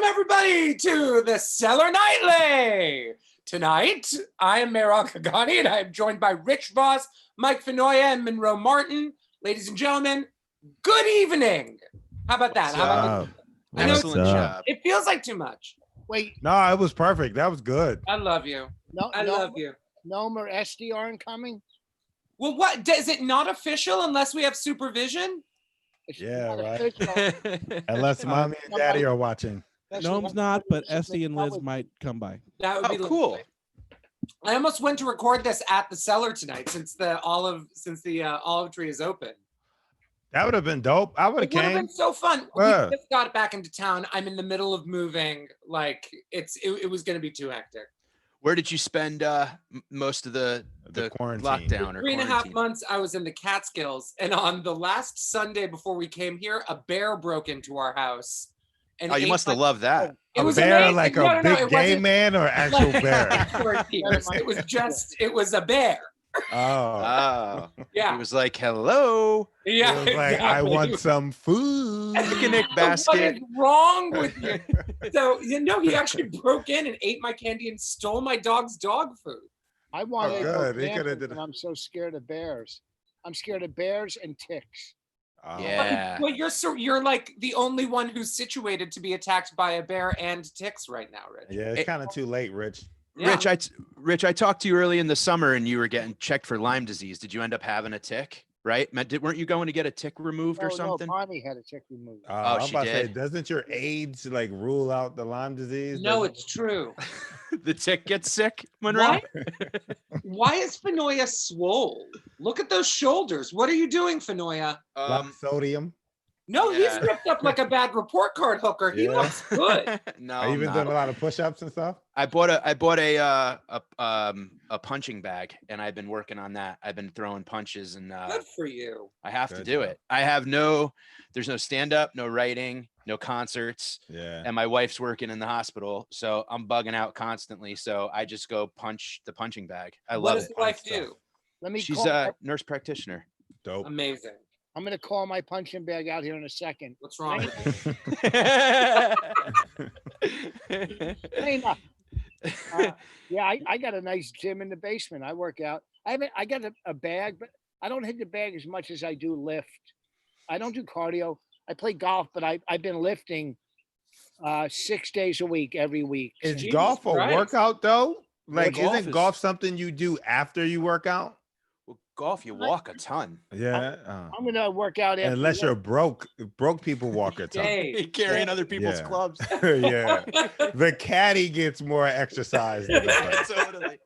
everybody, to the Cellar Nightly. Tonight, I am Mehran Khagani, and I am joined by Rich Voss, Mike Finoia, and Monroe Martin. Ladies and gentlemen, good evening. How about that? How about that? I know Excellent job. it feels like too much. Wait, No, it was perfect. That was good. I love you. I love you. Noam or Esty aren't coming? Well, what? Is it not official unless we have supervision? It's Yeah, not right. official. Unless mommy and daddy are watching. Noam's not, but Esty and Liz might come by. That would be cool. lovely. I almost went to record this at the Cellar tonight since the olive tree is open. That would have been dope. I would have It would have came. been so fun. Yeah. We just got back into town. I'm in the middle of moving. Like it was going to be too hectic. Where did you spend most of the quarantine. lockdown or 3.5 quarantine? months I was in the Catskills, and on the last Sunday before we came here, a bear broke into our house. And Oh, you ate must have my- loved that. It A was bear, amazing. like No, a no, big it gay wasn't man or actual like bear? short ears. It was a bear. Oh, Oh, Yeah. he was like, "Hello, Yeah. it was like, I exactly. want some food. picnic What basket." is wrong with you? So, he actually broke in and ate my candy and stole my dog's dog food. I want Oh, to go good. He coulda camping, did it. and I'm so scared of bears. I'm scared of bears and ticks. Oh. Yeah. Well, you're like the only one who's situated to be attacked by a bear and ticks right now, Rich. Yeah, it's kind of too late, Rich. Yeah. Rich, I talked to you early in the summer, and you were getting checked for Lyme disease. Did you end up having a tick? Right? Weren't you going to get a tick removed or something? No, Bonnie had a tick removed. Oh, I'm she about to say, did? doesn't your AIDS like rule out the Lyme disease? No, Doesn't- it's true. The tick gets sick, Monroe. Why is Finoia swole? Look at those shoulders. What are you doing, Finoia? Lot of sodium. No, Yeah. he's ripped up like a bad report card hooker. He Yeah. looks good. No, Are you I'm even not. doing a lot of push-ups and stuff? I bought a punching bag, and I've been working on that. I've been throwing punches, and Good for you. I have to Good do job. it. There's no stand-up, no writing, no concerts, Yeah. and my wife's working in the hospital, so I'm bugging out constantly. So I just go punch the punching bag. I What love does it. the wife stuff. do? Let me She's call. a nurse practitioner. Dope. Amazing. I'm going to call my punching bag out here in a second. What's wrong with you? Hey, no. Yeah, I got a nice gym in the basement. I work out. I got a bag, but I don't hit the bag as much as I do lift. I don't do cardio. I play golf, but I've been lifting 6 days a week, every week. Is Jesus golf a Christ. workout though? Like, golf isn't is- golf something you do after you work out? Well, golf, you walk a ton. Yeah. I'm going to work out after Unless work. you're broke. Broke people walk a ton. Dave. Carrying other people's Yeah. clubs. Yeah. The caddy gets more exercise than the player.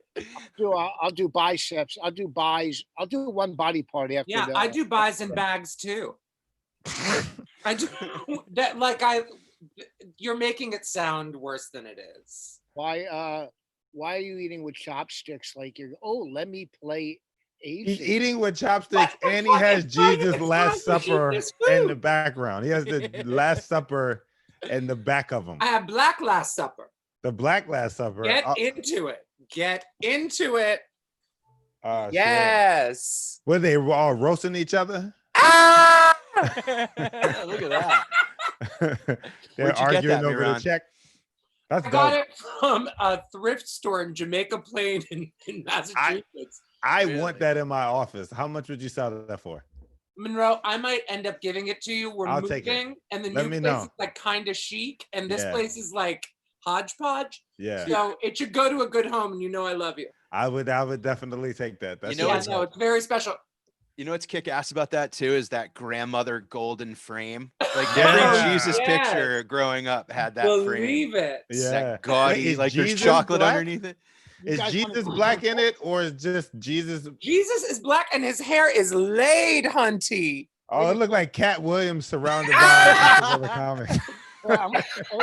Totally. I'll do biceps. I'll do buys. I'll do one body part after Yeah, that. I do buys and bags too. I do that you're making it sound worse than it is. Why are you eating with chopsticks? Like let me play He's Asian. eating with chopsticks, What the and he fuck has is wrong with Jesus' this Last guy who eats Supper this in the food? background. He has the Last Supper in the back of him. I have Black Last Supper. The Black Last Supper. Get into it. Get into it. Shit. Yes. Were they all roasting each other? Ah! Look at that. They're Where'd you get arguing that, over the Mehran? check. That's I got dope. it from a thrift store in Jamaica Plain in Massachusetts. I Really? want that in my office. How much would you sell that for? Monroe, I might end up giving it to you. We're I'll take it. moving, and the Let new me place know. is like kind of chic, and this Yeah. place is like hodgepodge. Yeah, So it should go to a good home, and I love you. I would definitely take that. That's You know Yeah, what's- no, it's very special. You know what's kick ass about that too is that grandmother golden frame. Like Yeah. every Jesus Yes. picture growing up had that frame. Believe it. It's Yeah. that gaudy, Wait, is like there's Jesus chocolate black? underneath it. You Is guys wanna Jesus go black camping? in it, or is just Jesus? Jesus is black, and his hair is laid, hunty. Oh, it looked like Cat Williams surrounded by other comics. Yeah,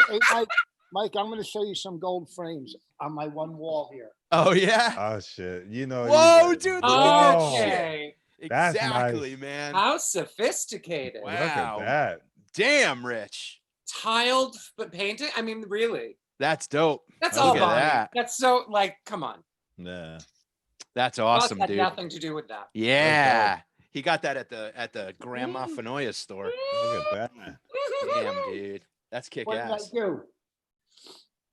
hey, Mike, I'm going to show you some gold frames on my one wall here. Oh yeah. Oh shit! You know. Whoa, you- dude, look at that shit. Okay. That's Exactly, nice. man. How sophisticated. Wow. Look at that. Damn, Rich. Tiled but painting. I mean, really. That's dope. That's Look all at Bonnie. that. That's so come on. Yeah. That's Us awesome, had dude. nothing to do with that. Yeah. He got that at the Grandma Finoia store. Look at that. Damn, dude. That's kick What did I ass. do?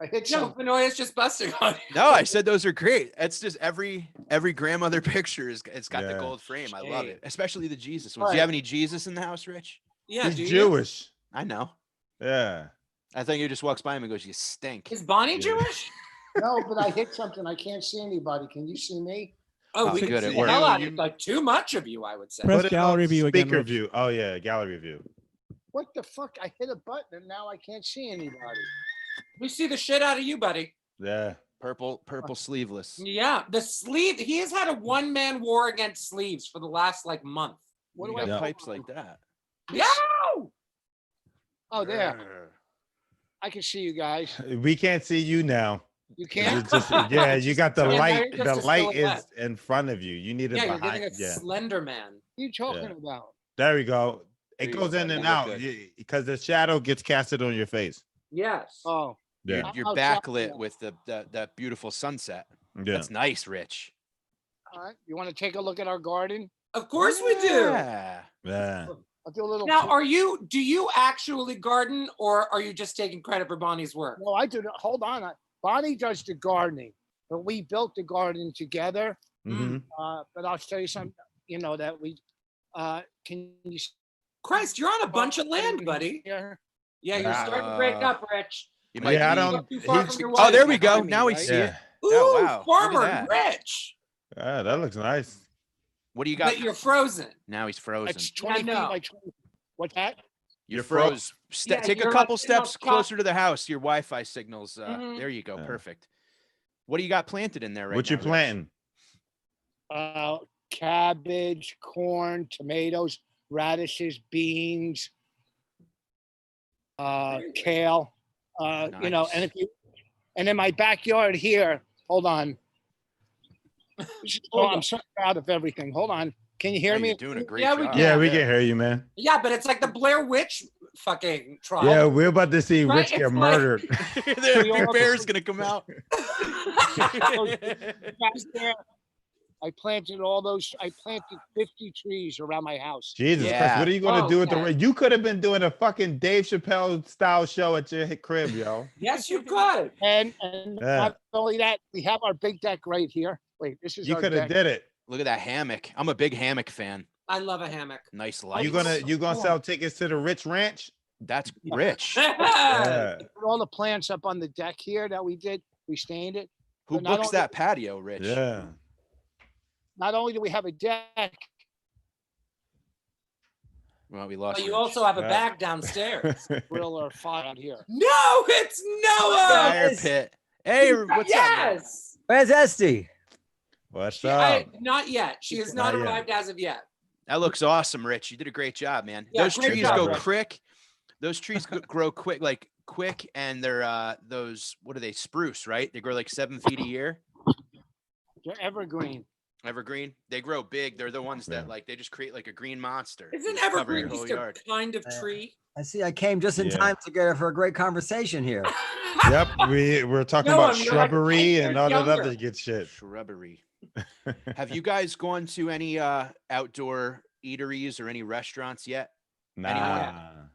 I hit No, something. Finoia's just busting on you. No, I said those are great. It's just every grandmother picture it's got the Yeah. gold frame. I love it, Shame. especially the Jesus ones. All Do you right. have any Jesus in the house, Rich? Yeah, He's do you? Jewish. I know. Yeah. I think he just walks by him and goes, "You stink." Is Bonnie Yeah. Jewish? No, but I hit something. I can't see anybody. Can you see me? Oh, Oh, we can good, see it the worked. hell out of You- you. Like too much of you, I would say. Press Put it gallery on view again, speaker Rich. view. Oh yeah, gallery view. What the fuck? I hit a button and now I can't see anybody. We see the shit out of you, buddy. Yeah. Purple sleeveless. Yeah, the sleeve. He has had a one-man war against sleeves for the last like month. What You do I got put pipes on? like that. Yeah. Oh, there. I can see you guys. We can't see you now. You 'Cause can't? it's just, yeah, you got the Yeah, now light. you're just The a light is silhouette. in front of you. You need it Yeah, you're behind. getting a Yeah. Slender Man. What are you talking Yeah. about? There we go. There It you goes go, in buddy. and You look out good. because the shadow gets casted on your face. Yes. Oh, Yeah. You're I'll backlit try. with that beautiful sunset. Yeah. That's nice, Rich. all right. You want to take a look at our garden? Of course we do. Yeah. Yeah. I'll do a little. Now, do you actually garden or are you just taking credit for Bonnie's work? No, I do. Hold on. Bonnie does the gardening, but we built the garden together. Mm-hmm. But I'll tell you something. You know that we. Can you? Christ, you're on a bunch of land, buddy. Here? Yeah, you're starting to break up, Rich. You But might Yeah, I need- don't- Too far he's- from your Oh, there wife. we go. behind me, Now we right? see it. Ooh, Oh, wow. Look at Farmer that. Rich. Yeah, that looks nice. What do you got? But you're frozen. Now he's frozen. It's 20 feet know. by 20. What's that? You You're froze. Yeah, Take a you're couple like in those steps closer to the house. Your Wi-Fi signals. Mhm. There you go. Yeah. Perfect. What do you got planted in there right What now? you Rich? planting? Cabbage, corn, tomatoes, radishes, beans, kale. You know, and Nice. and in my backyard here, hold on. Oh, I'm so proud of everything. Hold on. Can you hear Yeah, me? you're doing a great Yeah, we job. can. Yeah, we can hear you, man. Yeah, but it's like the Blair Witch fucking trial. Yeah, we're about to see Right, Rich get it's like- murdered. the big bear's gonna come out. Guys there, I planted I planted 50 trees around my house. Jesus Christ, Yeah. what are you gonna Oh, do with the? okay. You could have been doing a fucking Dave Chappelle style show at your crib, yo. Yes, you could. And Yeah. not only that, we have our big deck right here. Wait, this is You our could have deck. did it. Look at that hammock. I'm a big hammock fan. I love a hammock. Nice lights. You gonna sell tickets to the Rich Ranch? That's rich. Yeah. Put all the plants up on the deck here that we did. We stained it. Who But not books only- that patio, Rich? Yeah. Not only do we have a deck, Well, we lost. But you Rich. also have a Yeah. bag downstairs. grill or fire out here. No, it's Noah. Fire Guys. pit. Hey, what's up? man? Yes. Where's Esty? What's She- up? not yet. She has not Not yet. arrived as of yet. That looks awesome, Rich. You did a great job, man. Yeah, Those great trees job, go Rich. quick. Those trees grow quick, and they're those, what are they? Spruce, right? They grow like 7 feet a year. They're evergreen. Evergreen. They grow big. They're the ones that Yeah. like they just create like a green monster. Isn't Just cover evergreen your whole just a yard. kind of tree? I see. I came just in Yeah. time together for a great conversation here. Yep, we're talking No, about I mean, you're like shrubbery 10 and years all that younger. other good shit. Shrubbery. Have you guys gone to any outdoor eateries or any restaurants yet? Nah.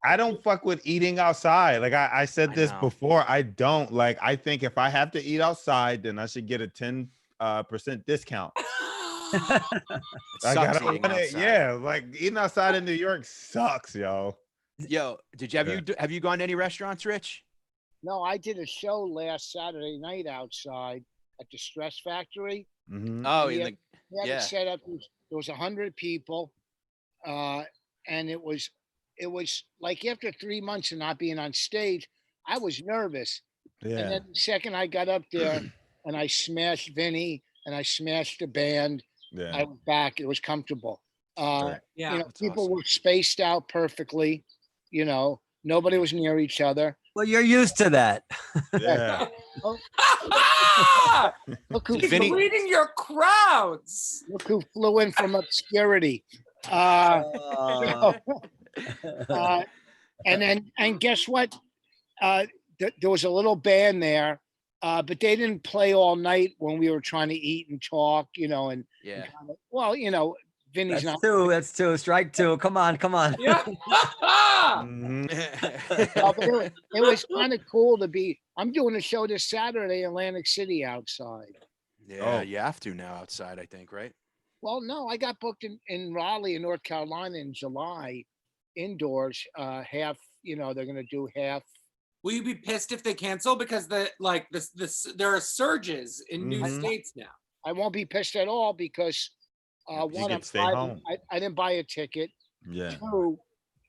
I don't fuck with eating outside. Like I said I this know. before. I don't like. I think if I have to eat outside, then I should get a 10% discount. It Like, I sucks don't eating wanna- outside. yeah, like eating outside in New York sucks, yo. Yo, have you gone to any restaurants, Rich? No, I did a show last Saturday night outside at the Stress Factory. Mhm. Oh, Yeah. in the, We had Yeah. it set up. There was 100 people, and it was like after 3 months of not being on stage, I was nervous. And Yeah. then the second I got up there and I smashed Vinny and I smashed the band, I Yeah. was back. It was comfortable. Right. Yeah. You know, That's people awesome. were spaced out perfectly. You know, nobody was near each other. Well, you're used to that. Yeah. Look who, He's Vinny- flew, leading your crowds. look who flew in from obscurity. Uh, and guess what? There was a little band there, but they didn't play all night when we were trying to eat and talk. You know, and yeah. well, you know, Vinny's That's not. two. That's two. Strike two. Come on. Come on. Yeah. Mhm. No, but it was kind of cool to be. I'm doing a show this Saturday in Atlantic City outside. Yeah, Oh. you have to now outside, I think, right? Well, no, I got booked in Raleigh in North Carolina in July, indoors. Half, they're gonna do half. Will you be pissed if they cancel because there are surges in new Mhm. states now? I won't be pissed at all because You one, can I'm stay private. home. I didn't buy a ticket. Yeah. Two,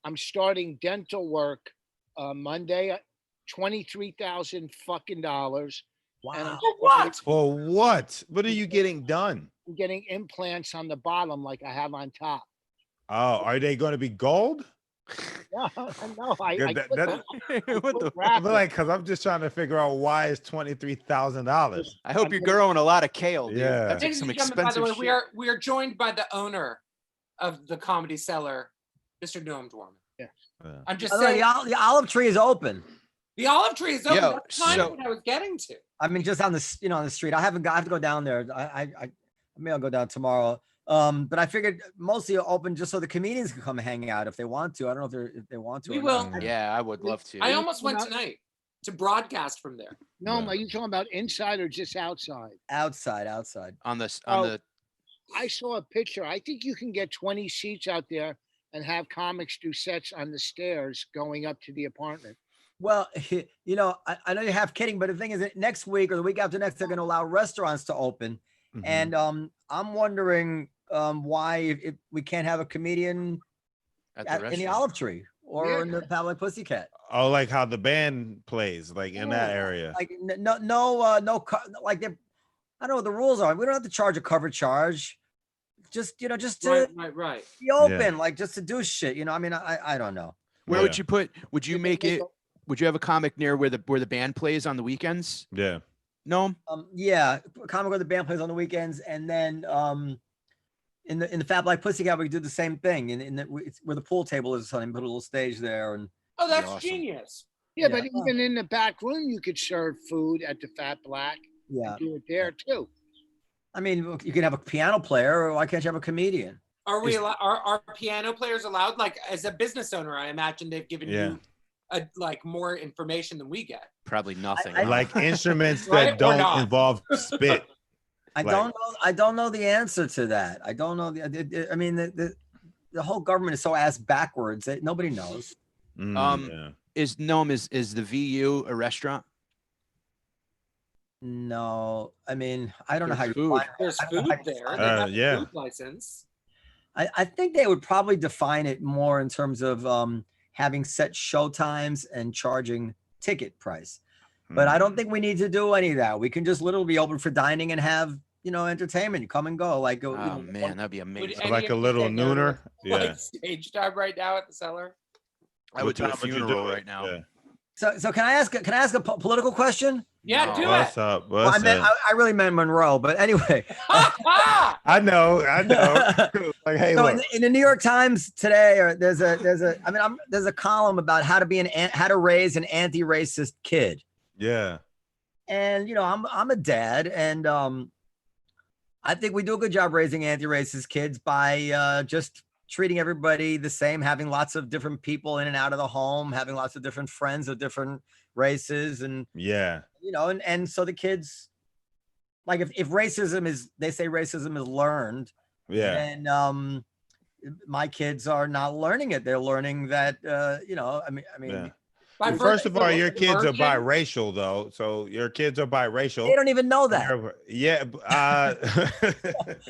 I'm starting dental work Monday, $23,000 fucking dollars. And Wow. For what? For what? What are you getting done? I'm getting implants on the bottom like I have on top. Oh, are they going to be gold? No, no, I Yeah, quit What the? I rapping. feel like, because I'm just trying to figure out why it's $23,000. I hope you're growing a lot of kale, dude. Yeah. That's like Ladies some and gentlemen, by the expensive way, shit. we are joined by the owner of the Comedy Cellar, Mr. Noam Dwarman. Yeah. I'm just By the way, saying the olive tree is open. the olive tree is open. Yo, That's kind of so- what I was getting to. I mean, just on the on the street. I have to go down there. I maybe I'll go down tomorrow. But I figured mostly open just so the comedians can come hang out if they want to. I don't know if they want to. We or will. not. Yeah, I would love to. I almost went tonight to broadcast from there. No, Yeah. are you talking about inside or just outside? Outside. on the I saw a picture. I think you can get 20 seats out there and have comics do sets on the stairs going up to the apartment. Well, I know you're half kidding, but the thing is that next week or the week after next, they're going to allow restaurants to open. Mhm. And I'm wondering why if we can't have a comedian at the in the restaurant. olive tree or Yeah. in the Pavlik Pussycat. Oh, like how the band plays, like in that Yeah. area. Like like they, I don't know what the rules are. We don't have to charge a cover charge. Just to Right. be open, like just to do shit. I mean, I don't know. Where Yeah. would you put? Would you If they make make it? Would you have a comic near where the band plays on the weekends? Yeah. No. Yeah, comic where the band plays on the weekends, and then in the Fab Like Pussycat we do the same thing. It's where the pool table is or something. Put a little stage there, and Oh, that's Awesome. genius. Yeah, Yeah. but even in the back room, you could serve food at the Fat Black. yeah. Do it there too. I mean, look, you can have a piano player, or why can't you have a comedian? Are we Is- are piano players allowed? Like as a business owner, I imagine they've given Yeah. you more information than we get. Probably nothing. I- huh? Like instruments Right that or don't not? involve spit. I Like- don't know. I don't know the answer to that. I don't know I mean, the whole government is so ass backwards that nobody knows. Yeah. Is the VU a restaurant? No, I mean, I don't know how There's you food. define it. There's I don't know food how you there. define They it. have a yeah. food license. I think they would probably define it more in terms of having set show times and charging ticket price. But I don't think we need to do any of that. We can just literally be open for dining and have entertainment. You come and go. Like, Oh man, that'd be amazing. any Like of a you little say no to, nooner. Yeah. Like stage time right now at the Cellar. I would do a What time would you funeral it? right now. Yeah. So can I ask a political question? Yeah, No. do What's it. up? Well, What's up? I really meant Monroe, but anyway. I know. Like, hey, So look. in the New York Times today, or there's a column about how to raise an anti-racist kid. Yeah. And I'm a dad, and I think we do a good job raising anti-racist kids by just treating everybody the same, having lots of different people in and out of the home, having lots of different friends of different races, and Yeah. and so the kids, like if racism is, they say racism is learned, Yeah. then my kids are not learning it. They're learning that I mean. Yeah. By Well, first of all, your kids are virgin- biracial, though. So your kids are biracial. They don't even know that. Yeah.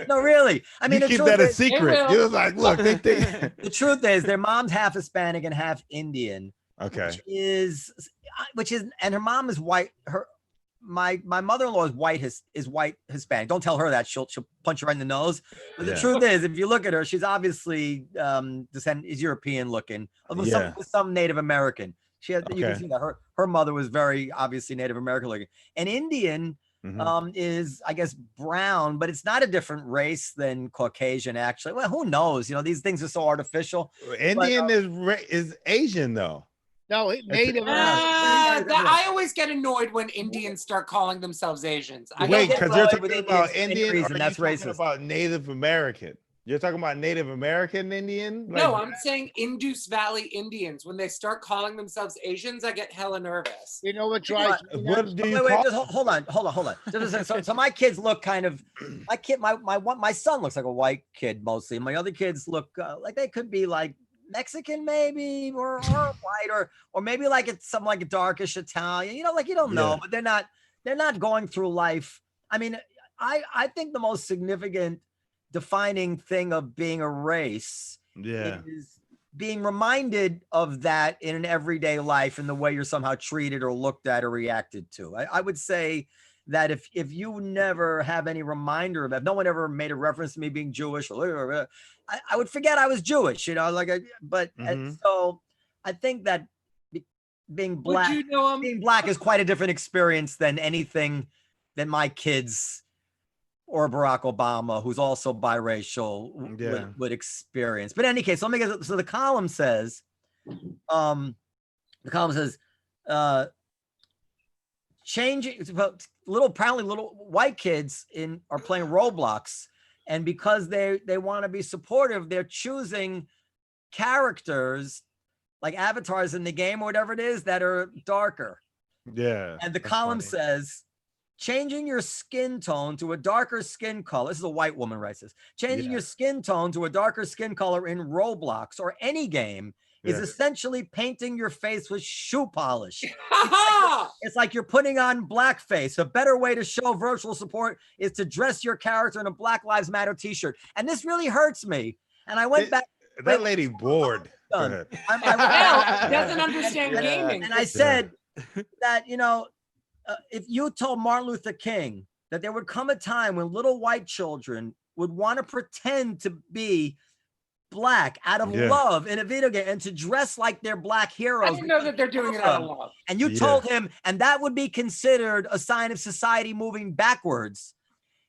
No, really. I mean, you the keep truth that a is, secret. will. You're like, look, they think. the truth is their mom's half Hispanic and half Indian, Okay. which is, and her mom is white. My mother-in-law is white Hispanic. Don't tell her that. She'll punch you right in the nose. But the Yeah. truth is, if you look at her, she's obviously is European looking, with Yeah. some Native American. You Okay. can see that her mother was very obviously Native American looking. And Indian Mhm. is, I guess, brown, but it's not a different race than Caucasian, actually. Well, who knows? These things are so artificial. Indian is Asian, though. No, Native. I always get annoyed when Indians start calling themselves Asians. I Wait, get because you're annoyed with talking about Indians for any Indian, or reason, are that's you talking racist. about Native American? You're talking about Native American Indian? No, Like, I'm saying Indus Valley Indians. When they start calling themselves Asians, I get hella nervous. You know what drives me nuts? what do you Wait, call? just hold on. Just a second. So my kids look kind of, my son looks like a white kid mostly. My other kids look like they could be like Mexican maybe, or white, or maybe like it's something like a darkish Italian. You know, like you don't know, but they're not going through life. I mean, I think the most significant defining thing of being a race is being reminded of that in an everyday life in the way you're somehow treated or looked at or reacted to. I would say that if you never have any reminder of that, no one ever made a reference to me being Jewish, or I would forget I was Jewish, you know, and so I think that being black, being black is quite a different experience than anything that my kids or Barack Obama, who's also biracial, would experience. But in any case, so let me get, so the column says, changing, apparently little white kids are playing Roblox, and because they want to be supportive, they're choosing characters like avatars in the game or whatever it is that are darker. Yeah. And the column says, changing your skin tone to a darker skin color. This is a white woman writes this. Changing your skin tone to a darker skin color in Roblox or any game is essentially painting your face with shoe polish. It's like you're putting on blackface. A better way to show virtual support is to dress your character in a Black Lives Matter t-shirt. And this really hurts me. And I went back. That lady bored. Go ahead. Doesn't understand gaming. And I said that, you know, if you told Martin Luther King that there would come a time when little white children would want to pretend to be black out of love in a video game and to dress like they're black heroes. I didn't know that they're doing it out of love. And you told him, and that would be considered a sign of society moving backwards,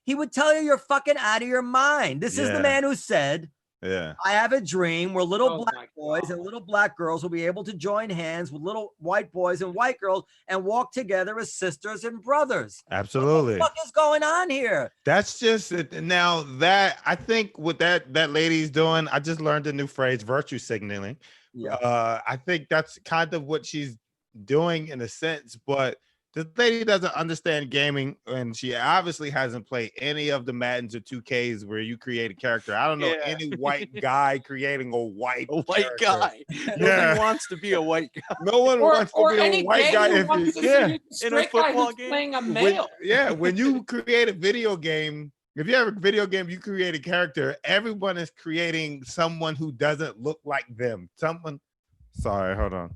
he would tell you you're fucking out of your mind. This is the man who said, I have a dream where little black boys and little black girls will be able to join hands with little white boys and white girls and walk together as sisters and brothers. Absolutely. What the fuck is going on here? That's just it. Now that I think what that lady's doing, I just learned a new phrase, virtue signaling. I think that's kind of what she's doing in a sense, but this lady doesn't understand gaming, and she obviously hasn't played any of the Maddens or 2Ks where you create a character. I don't know any white guy creating a white guy. Nobody wants to be a white guy. No one wants to be a white guy. In a football game, playing a male. When you create a video game, if you have a video game, you create a character. Everyone is creating someone who doesn't look like them. Sorry, hold on.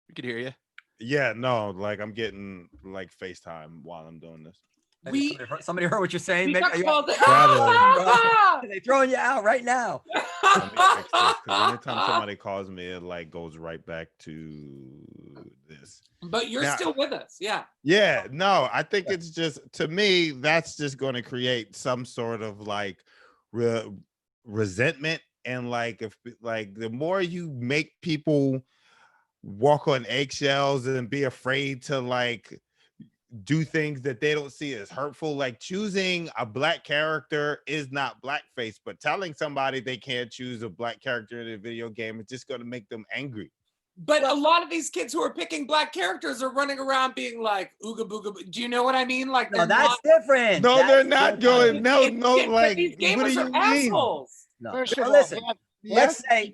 We could hear you. Yeah, no, like I'm getting like FaceTime while I'm doing this. Somebody heard what you're saying. They throwing you out right now. Because anytime somebody calls me, it like goes right back to this. But you're still with us, Yeah, no, I think it's just, to me, that's just going to create some sort of like resentment, and like if like the more you make people walk on eggshells and be afraid to like do things that they don't see as hurtful, like choosing a black character is not blackface, but telling somebody they can't choose a black character in a video game is just going to make them angry. But a lot of these kids who are picking black characters are running around being like ooga booga. Do you know what I mean? Like, no, that's different. No, they're not going. No, like these gamers what do you are mean? assholes. No. First of all, Listen, let's say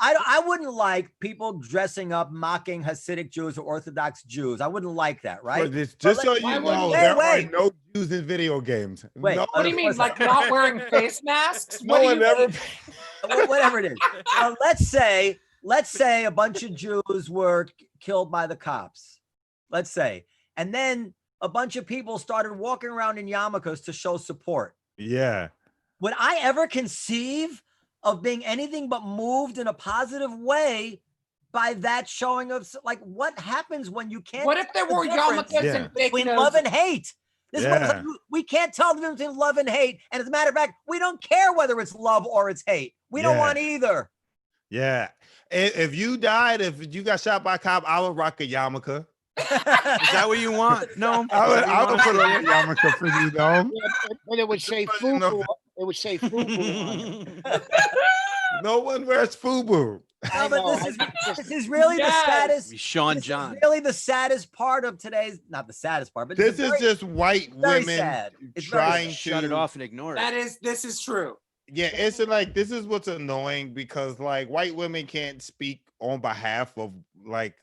I wouldn't like people dressing up mocking Hasidic Jews or Orthodox Jews. I wouldn't like that, right? Just so you know, there are no Jews in video games. Wait, no, what do you mean? Like not wearing face masks? No one ever. Whatever it is. Let's say a bunch of Jews were killed by the cops. Let's say, and then a bunch of people started walking around in yarmulkes to show support. Yeah. Would I ever conceive of being anything but moved in a positive way by that showing of, like, what happens when you can't? What if there were yarmulkes and fake between noses? love and hate? We can't tell the difference between love and hate. And as a matter of fact, we don't care whether it's love or it's hate. We don't want either. Yeah. If you died, if you got shot by a cop, I would rock a yarmulke. Is that what you want? No, I would put on a yarmulke for you, though. But it would say "Fufu" It would say FUBU on it. No one wears FUBU. I No, but know, this is really the Yes. saddest. Sean This John. is really the saddest part of today's. Not the saddest part, but This it's is very- just white very women sad. It's very trying sad. Shut it to off and ignore it. This is true. Yeah, it's like this is what's annoying because like white women can't speak on behalf of like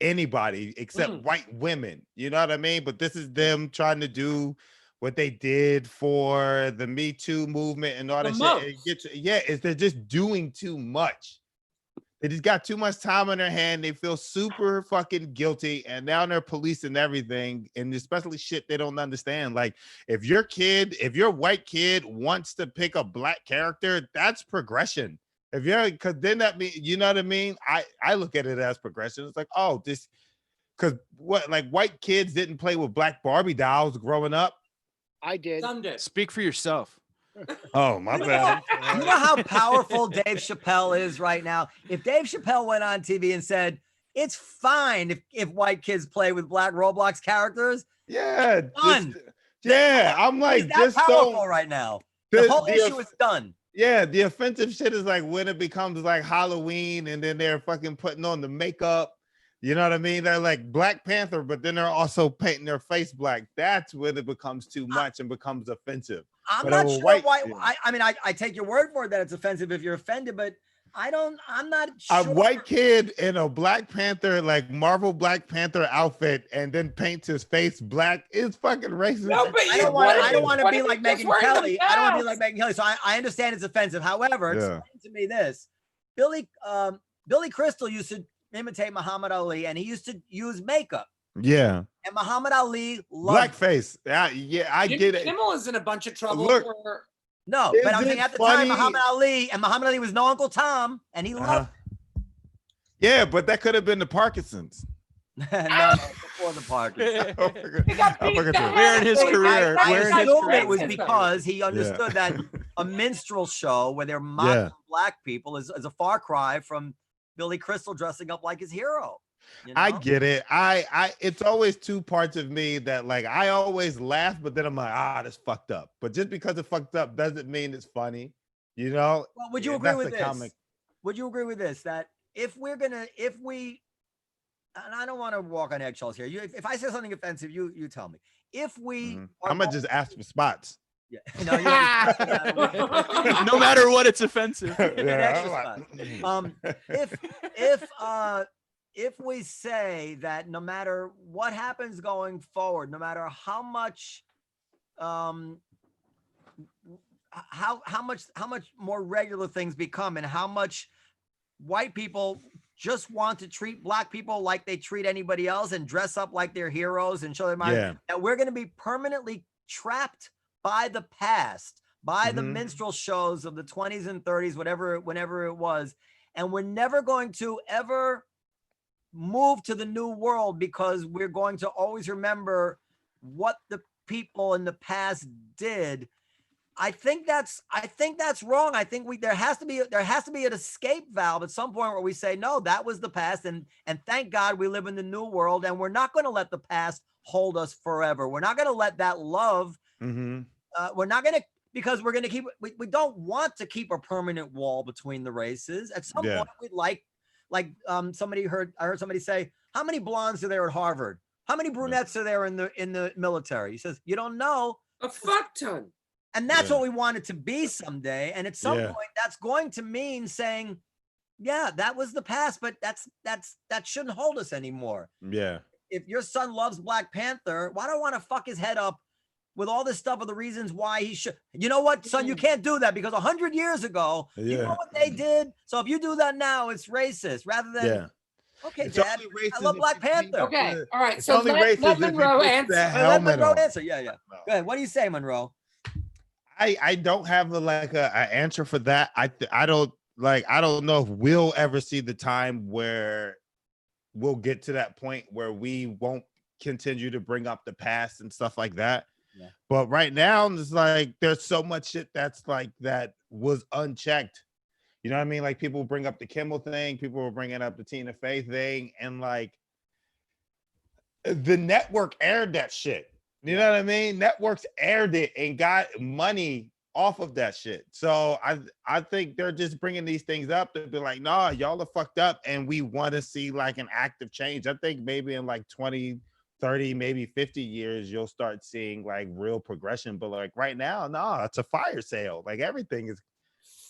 anybody except white women. You know what I mean? But this is them trying to do what they did for the Me Too movement and all The that most. shit. They're just doing too much. They just got too much time on their hand. They feel super fucking guilty, and now they're policing everything, and especially shit they don't understand. Like, if your white kid wants to pick a black character, that's progression. If you're, because then that means, you know what I mean? I look at it as progression. It's like, oh, this, because what, like white kids didn't play with black Barbie dolls growing up. I did. Some did. Speak for yourself. Oh, my bad. You know how powerful Dave Chappelle is right now? If Dave Chappelle went on TV and said, it's fine if white kids play with black Roblox characters, Yeah. done. I'm like, He's that just powerful don't. right now. The whole issue is done. Yeah, the offensive shit is like when it becomes like Halloween and then they're fucking putting on the makeup. You know what I mean? They're like Black Panther, but then they're also painting their face black. That's when it becomes too much and becomes offensive. I'm But not a sure white- why. yeah. I mean, I take your word for it that it's offensive if you're offended, but I'm not A sure. white kid in a Black Panther, like Marvel Black Panther outfit, and then paints his face black is fucking racist. No, but I you- don't want to what be if like he just Megyn wears a Kelly. I don't want to be mask? like Megyn Kelly. So I understand it's offensive. However, Yeah. explain to me this. Billy Crystal used to imitate Muhammad Ali, and he used to use makeup. Yeah, And Muhammad Ali loved blackface. Yeah, I get it. Kimmel is in a bunch of trouble. Look. for- No, Is but I'm it saying at the funny? time, Muhammad Ali was no Uncle Tom, and he Uh-huh. loved. Yeah, but that could have been the Parkinson's. No, before the party. I forgot- He got I beat forgot down. to- Where in his I- career? I Where in his assume career? It was Racism. because he understood that a minstrel show where they're mocking Yeah. black people is a far cry from Billy Crystal dressing up like his hero. You I know? get it. It's always two parts of me that like I always laugh, but then I'm like, that's fucked up. But just because it's fucked up doesn't mean it's funny, you know? Well, would you Yeah, agree that's with the this? comic. Would you agree with this? That if we, and I don't want to walk on eggshells here. If I say something offensive, you tell me. If we, I'm gonna just ask for spots. yeah, no, you already- No matter what, it's offensive. An extra I'm spot. If we say that no matter what happens going forward, no matter how much how much more regular things become and how much white people just want to treat black people like they treat anybody else and dress up like they're heroes and show them Yeah. that we're going to be permanently trapped by the past, by the Mhm. minstrel shows of the 20s and 30s, whenever it was. And we're never going to ever move to the new world because we're going to always remember what the people in the past did. I think that's wrong. I think there has to be an escape valve at some point where we say, no, that was the past. And thank God we live in the new world, and we're not going to let the past hold us forever. We're not going to let that love. Mhm. We're not going to, because we're going to keep, we don't want to keep a permanent wall between the races. At some Yeah. point we'd like I heard somebody say, how many blondes are there at Harvard? How many brunettes are there in the military? He says, you don't know. A fuck ton. And that's Yeah. what we want it to be someday. And at some Yeah. point, that's going to mean saying, yeah, that was the past, but that shouldn't hold us anymore. Yeah. If your son loves Black Panther, why do I want to fuck his head up with all this stuff of the reasons why he should? You know what, son, you can't do that because 100 years ago, you know Yeah. what they did. So if you do that now, it's racist rather than, Yeah. okay, It's Dad, only racist I love if Black you beat Panther. up Okay. the- All right. It's So only let racist if you Monroe put answer. the Let helmet Monroe on. answer. Yeah. Go ahead. What do you say, Monroe? I don't have a answer for that. I don't know if we'll ever see the time where we'll get to that point where we won't continue to bring up the past and stuff like that. Yeah. But right now, it's like there's so much shit that's like that was unchecked. You know what I mean? Like people bring up the Kimmel thing, people were bringing up the Tina Fey thing, and like the network aired that shit. You know what I mean? Networks aired it and got money off of that shit. So I think they're just bringing these things up to be like, nah, y'all are fucked up, and we want to see like an active change. I think maybe in like 20, 30, maybe 50 years, you'll start seeing like real progression. But like right now, no, it's a fire sale. Like everything is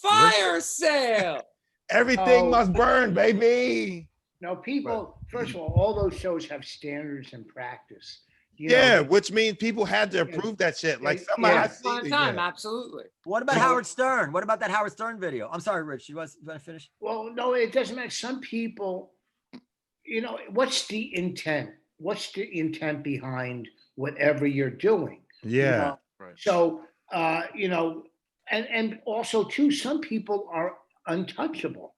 Fire sale. everything Oh. must burn, baby. No, people, first of all those shows have standards and practice. You Yeah, know, which means people had to approve that shit. Like Yeah. somebody I Once upon a see, time, yeah. absolutely. What about So- Howard Stern? What about that Howard Stern video? I'm sorry, Rich. You want to finish? well, no, it doesn't matter. Some people, you know, what's the intent? What's the intent behind whatever you're doing? You Yeah. know? Right. So, you know, and also too, some people are untouchable.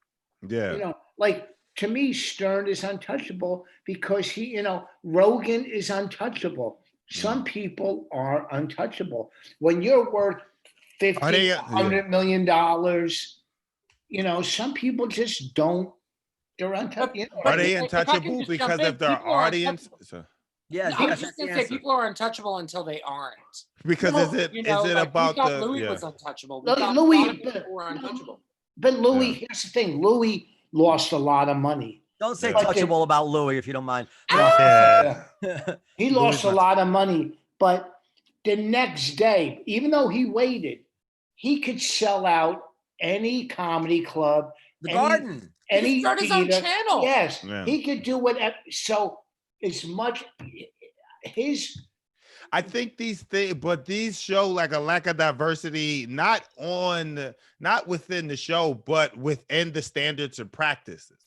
Yeah. You know, like to me, Stern is untouchable because he, you know, Rogan is untouchable. Some people are untouchable. When you're worth Are they- $50, $100 million, you know, some people just don't. They're untouchable. Are they If I can untouchable just because jump in, of their people are audience? untouchable. Yes, No, I was yes, just that's the gonna say answer. people are untouchable until they aren't. Because No, is it You know, like, about we thought the Louis yeah. was untouchable. We thought Louis, a lot of people were untouchable. but Louis, Yeah. here's the thing: Louis lost a lot of money. Don't say Yeah. touchable about Louis if you don't mind. Yeah. He Louis lost a not- lot of money, but the next day, even though he waited, he could sell out any comedy club, The any- Garden. He any could start his own theater. channel. Yes, Yeah. he could do whatever. So as much his I think these things, but these show like a lack of diversity, not within the show, but within the standards and practices.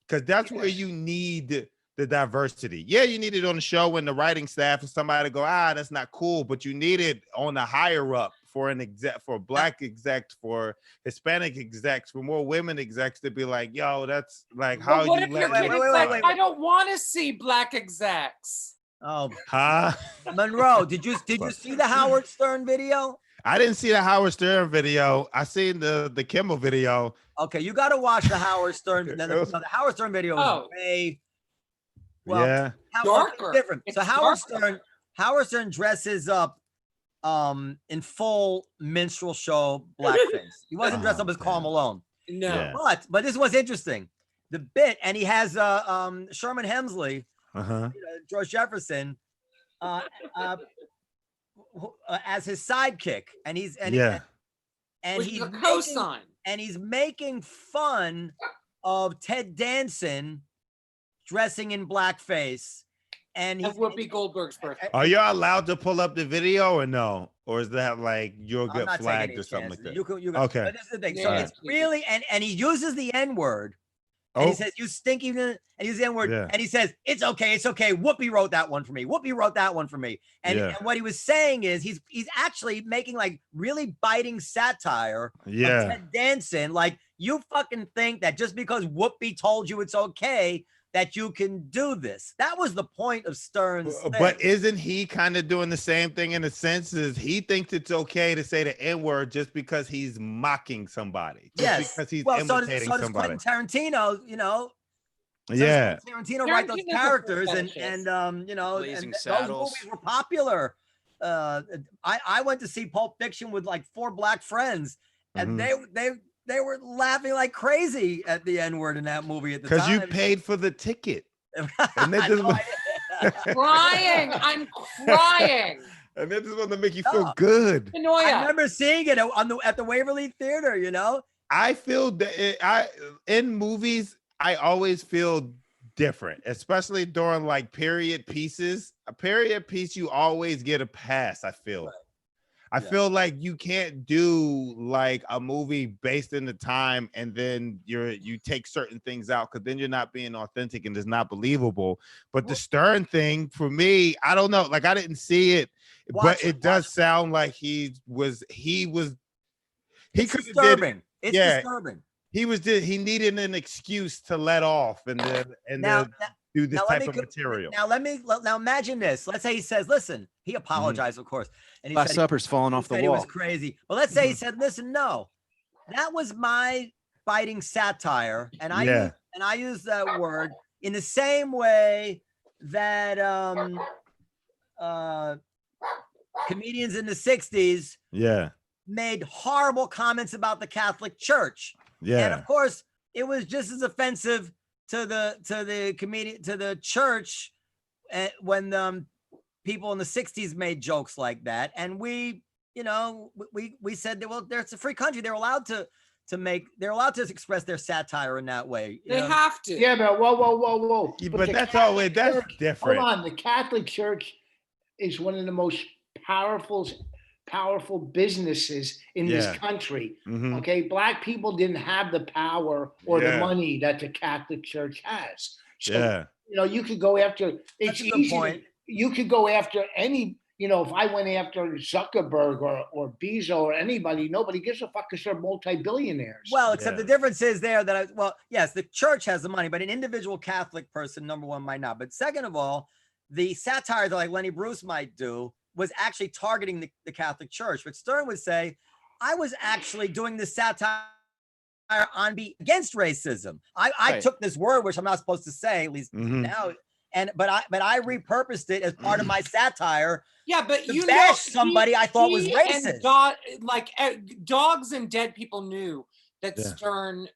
Because that's where Yes. you need the diversity. Yeah, you need it on the show and the writing staff and somebody to go, that's not cool, but you need it on the higher up for an exec, for black execs, for Hispanic execs, for more women execs to be like, yo, that's like how But what you if let you're wait, like, I don't want to see black execs. Oh, Huh? Monroe, did you see the Howard Stern video? I didn't see the Howard Stern video. I seen the Kimmel video. Okay, you got to watch the Howard Stern. No, the Howard Stern video is Oh. way well Yeah. Darker. different. It's So Howard Stern dresses up in full minstrel show blackface. He wasn't dressed up as Karl Malone. No. Yeah. But this is what's interesting. The bit, and he has Sherman Hemsley, Uh-huh. George Jefferson, as his sidekick, and he's Yeah. Which he's is a making, cosign. and he's making fun of Ted Danson dressing in blackface, and Of he's Whoopi Goldberg's birthday. Are you allowed to pull up the video or no? Or is that like you'll I'm get not taking flagged any or something like chances. that? You can, Okay. But this is the thing. So Yeah. it's really, and he uses the N-word. And Oh, he says, "You stinky," and he uses the N-word, Yeah. and he says, "It's okay, it's okay." Whoopi wrote that one for me. Whoopi wrote that one for me. And, Yeah. and what he was saying is, he's actually making like really biting satire of yeah. Ted Danson. Like, you fucking think that just because Whoopi told you it's okay that you can do this? That was the point of Stern's thing. But isn't he kind of doing the same thing in a sense? Is he thinks it's okay to say the N-word just because he's mocking somebody? Just Yes. because he's Well, imitating so does somebody. Quentin Tarantino, you know. So does Yeah. Quentin Tarantino write those Tarantino's a characters, fetishist. and you know, Blazing and those Saddles. movies were popular. I went to see Pulp Fiction with like 4 black friends, and Mhm. they were laughing like crazy at the N-word in that movie at the time. Because you paid for the ticket. And they I just know I did. Crying. I'm crying. And they just want to make you feel No. good. I Finoia. remember seeing it at the Waverly Theater, you know. I feel that in movies, I always feel different, especially during like period pieces. A period piece, you always get a pass. I feel. Right. I Yeah. feel like you can't do like a movie based in the time and then you take certain things out because then you're not being authentic and it's not believable. But the Stern thing for me, I don't know. Like I didn't see it, Watch but it, it does watch it. sound like he It's could have did disturbing. It's Yeah. disturbing. he needed an excuse to let off and Now, then do this now let type me of co- material. now imagine this. Let's say he says, "Listen," he apologized, of course, and he Last said, Supper's falling he off the said he was wall. crazy. But let's say he said, "Listen, no, that was my biting satire, and Yeah. I use that word in the same way that comedians in the '60s Yeah. made horrible comments about the Catholic Church. And Yeah. of course, it was just as offensive to the church when people in the 60s made jokes like that. And we said that, well, there's a free country. They're allowed to express their satire in that way. They have to. Yeah, but whoa. Yeah, But but the that's Catholic always that's Church- different. Hold on, the Catholic Church is one of the most powerful businesses in this Yeah. country. Mhm. Okay, Black people didn't have the power or the Yeah. money that the Catholic Church has. So Yeah. you could go after. It's That's a good easy. point. You could go after any. If I went after Zuckerberg or Bezos or anybody, nobody gives a fuck because they're multi-billionaires. Well, except Yeah. the difference is there that yes, the church has the money, but an individual Catholic person, number one, might not. But second of all, the satire that like Lenny Bruce might do was actually targeting the Catholic Church. But Stern would say, I was actually doing this satire against racism. I Right. took this word, which I'm not supposed to say, at least Mhm. now, but I repurposed it as part of my satire. Yeah, but To bash somebody I thought was he racist. and dogs and dead people knew that Yeah. Stern,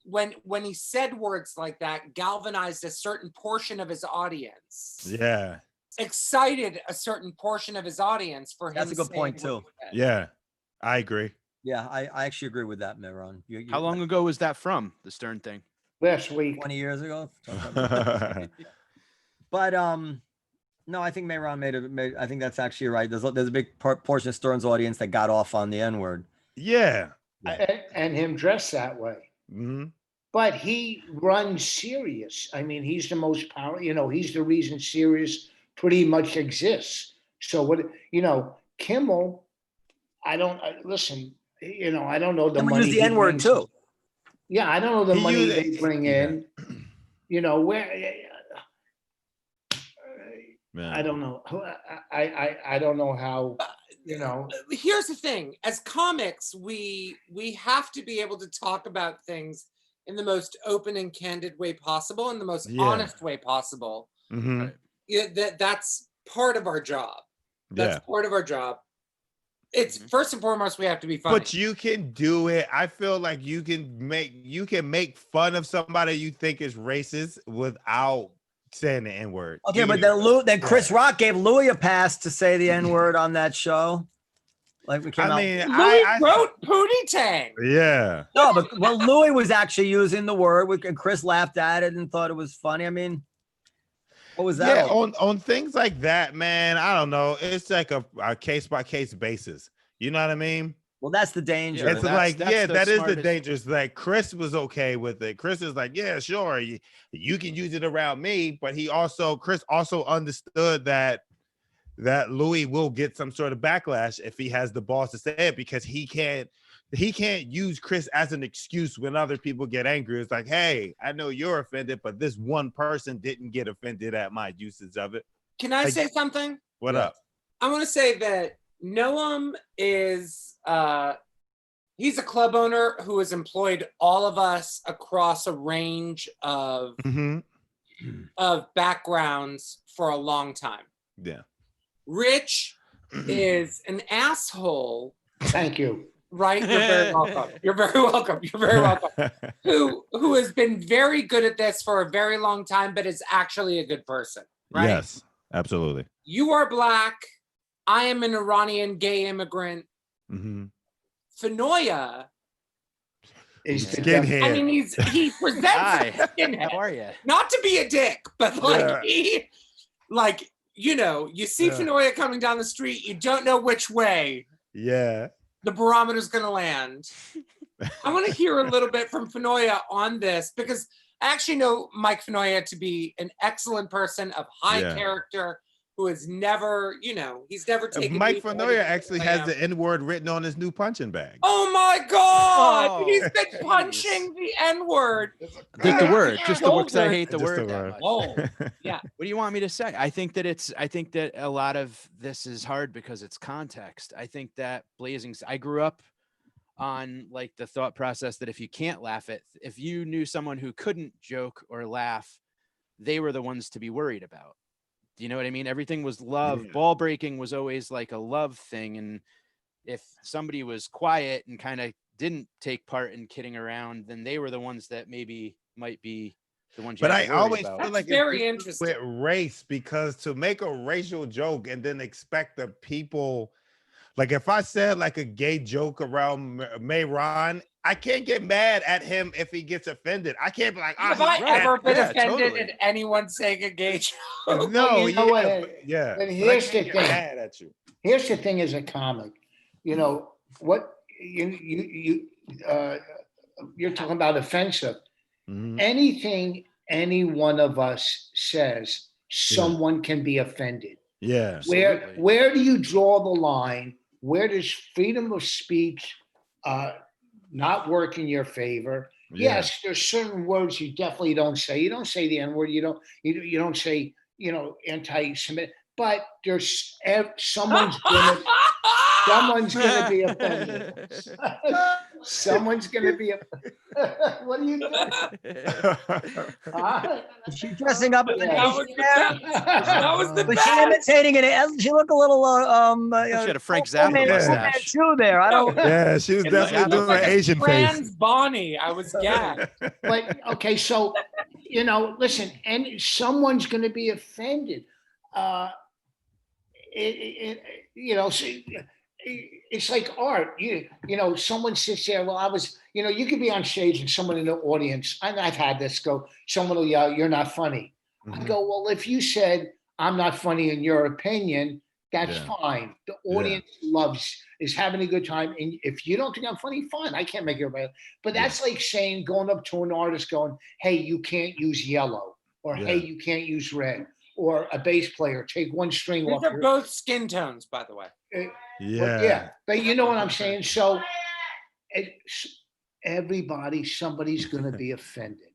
when he said words like that, galvanized a certain portion of his audience. Yeah. Excited a certain portion of his audience for him. That's a good saying point, what too. he said. Yeah. I agree. Yeah, I actually agree with that, Mehran. How long ago was that from, the Stern thing? Last week. 20 years ago. But no, I think Mehran made. I think that's actually right. There's a big portion of Stern's audience that got off on the N-word. Yeah. And him dressed that way. Mhm. But he runs Sirius. I mean, he's the most powerful. He's the reason Sirius pretty much exists. So Kimmel. Listen. I don't know the And we money. use the he N-word brings- too. Yeah, I don't know the He money used- they bring in. Where. Man. I don't know. I don't know how. Here's the thing: as comics, we have to be able to talk about things in the most open and candid way possible, in the most Yeah. honest way possible. Mhm. That's part of our job. That's Yeah. part of our job. It's first and foremost, we have to be funny. But you can do it. I feel like you can make fun of somebody you think is racist without saying the N-word. Okay, but then Chris Rock gave Louis a pass to say the N-word on that show. Like we came out. Louis I wrote Pootie Tang. yeah. No, but Louis was actually using the word, and Chris laughed at it and thought it was funny. I mean, what was that? Yeah, all? on things like that, man. I don't know. It's like a case by case basis. You know what I mean? Well, that's the danger. Yeah, It's well, like, that's the that is the smartest- dangerous. Like Chris was okay with it. Chris is like, yeah, sure, you can use it around me, but Chris also understood that Louis will get some sort of backlash if he has the balls to say it, because he can't use Chris as an excuse when other people get angry. It's like, hey, I know you're offended, but this one person didn't get offended at my usage of it. Can I say something? What Yeah. up? I want to say that Noam is he's a club owner who has employed all of us across a range of Mhm. backgrounds for a long time. Yeah. Rich is an asshole, Thank you. right? You're very welcome. You're very welcome. You're very welcome. Who has been very good at this for a very long time, but is actually a good person, right? Yes, absolutely. You are Black. I am an Iranian gay immigrant. Mm-hmm. Finoia, Is the Skinhead. I mean, he presents Hi. as a skinhead. How are you? Not to be a dick, but like Yeah. you see Yeah. Finoia coming down the street, you don't know which way Yeah. the barometer's gonna land. I want to hear a little bit from Finoia on this, because I actually know Mike Finoia to be an excellent person of high Yeah. character, who has never, he's never taken. Mike me for Finoia anything actually I has am. the N-word written on his new punching bag. Oh my God! Oh, He's been jeez. punching the N-word. Just the word, just the word, because I hate the Just word the that word. much. Whoa. What do you want me to say? I think that a lot of this is hard because it's context. I think that I grew up on like the thought process that if you can't laugh at, if you knew someone who couldn't joke or laugh, they were the ones to be worried about. Do you know what I mean? Everything was love. Yeah. Ball breaking was always like a love thing. And if somebody was quiet and kind of didn't take part in kidding around, then they were the ones that maybe might be the ones. But you have I to worry always about. feel That's like very it's interesting. with race, because to make a racial joke and then expect the people, like if I said like a gay joke around Mehran, I can't get mad at him if he gets offended. I can't be like, oh, Have I right. ever been Yeah, offended totally. at anyone saying a gay joke? no, you know yeah, what? but, yeah. But But I here's can't the get thing. mad at you. Here's the thing as a comic, you know, what you're talking about offensive. Mhm. Anything any one of us says, someone can be offended. Yeah. Absolutely. Where do you draw the line? Where does freedom of speech not work in your favor? Yeah. Yes, there's certain words you definitely don't say. You don't say the N word. You don't say, you know, anti-Semitic. But there's someone's gonna be offended. Someone's gonna be a. What are you doing? Is she dressing up as an Yeah. That was Asian the there? best. That was the Was she best. imitating it? She looked a little She had a Frank Fu Zappa Manchu mustache. there. I don't. Yeah, she was It definitely looked doing like an a Asian face. trans Bonnie. I was gagged. But okay, so you know, listen, and someone's going to be offended. You know, it's like art. You know, someone sits there. Well, I was, you know, you could be on stage and someone in the audience, and I've had this go. Someone will yell, "You're not funny." I Mhm. go, well, if you said I'm not funny in your opinion, that's Yeah. fine. The Yeah. audience is having a good time. And if you don't think I'm funny, fine. I can't make everybody. But that's like saying, going up to an artist going, hey, you can't use yellow, or hey, Yeah. you can't use red, or a bass player, take one string These off are your. both skin tones, by the way. Well, Yeah. yeah. But you know what I'm saying? So everybody, somebody's going to be offended.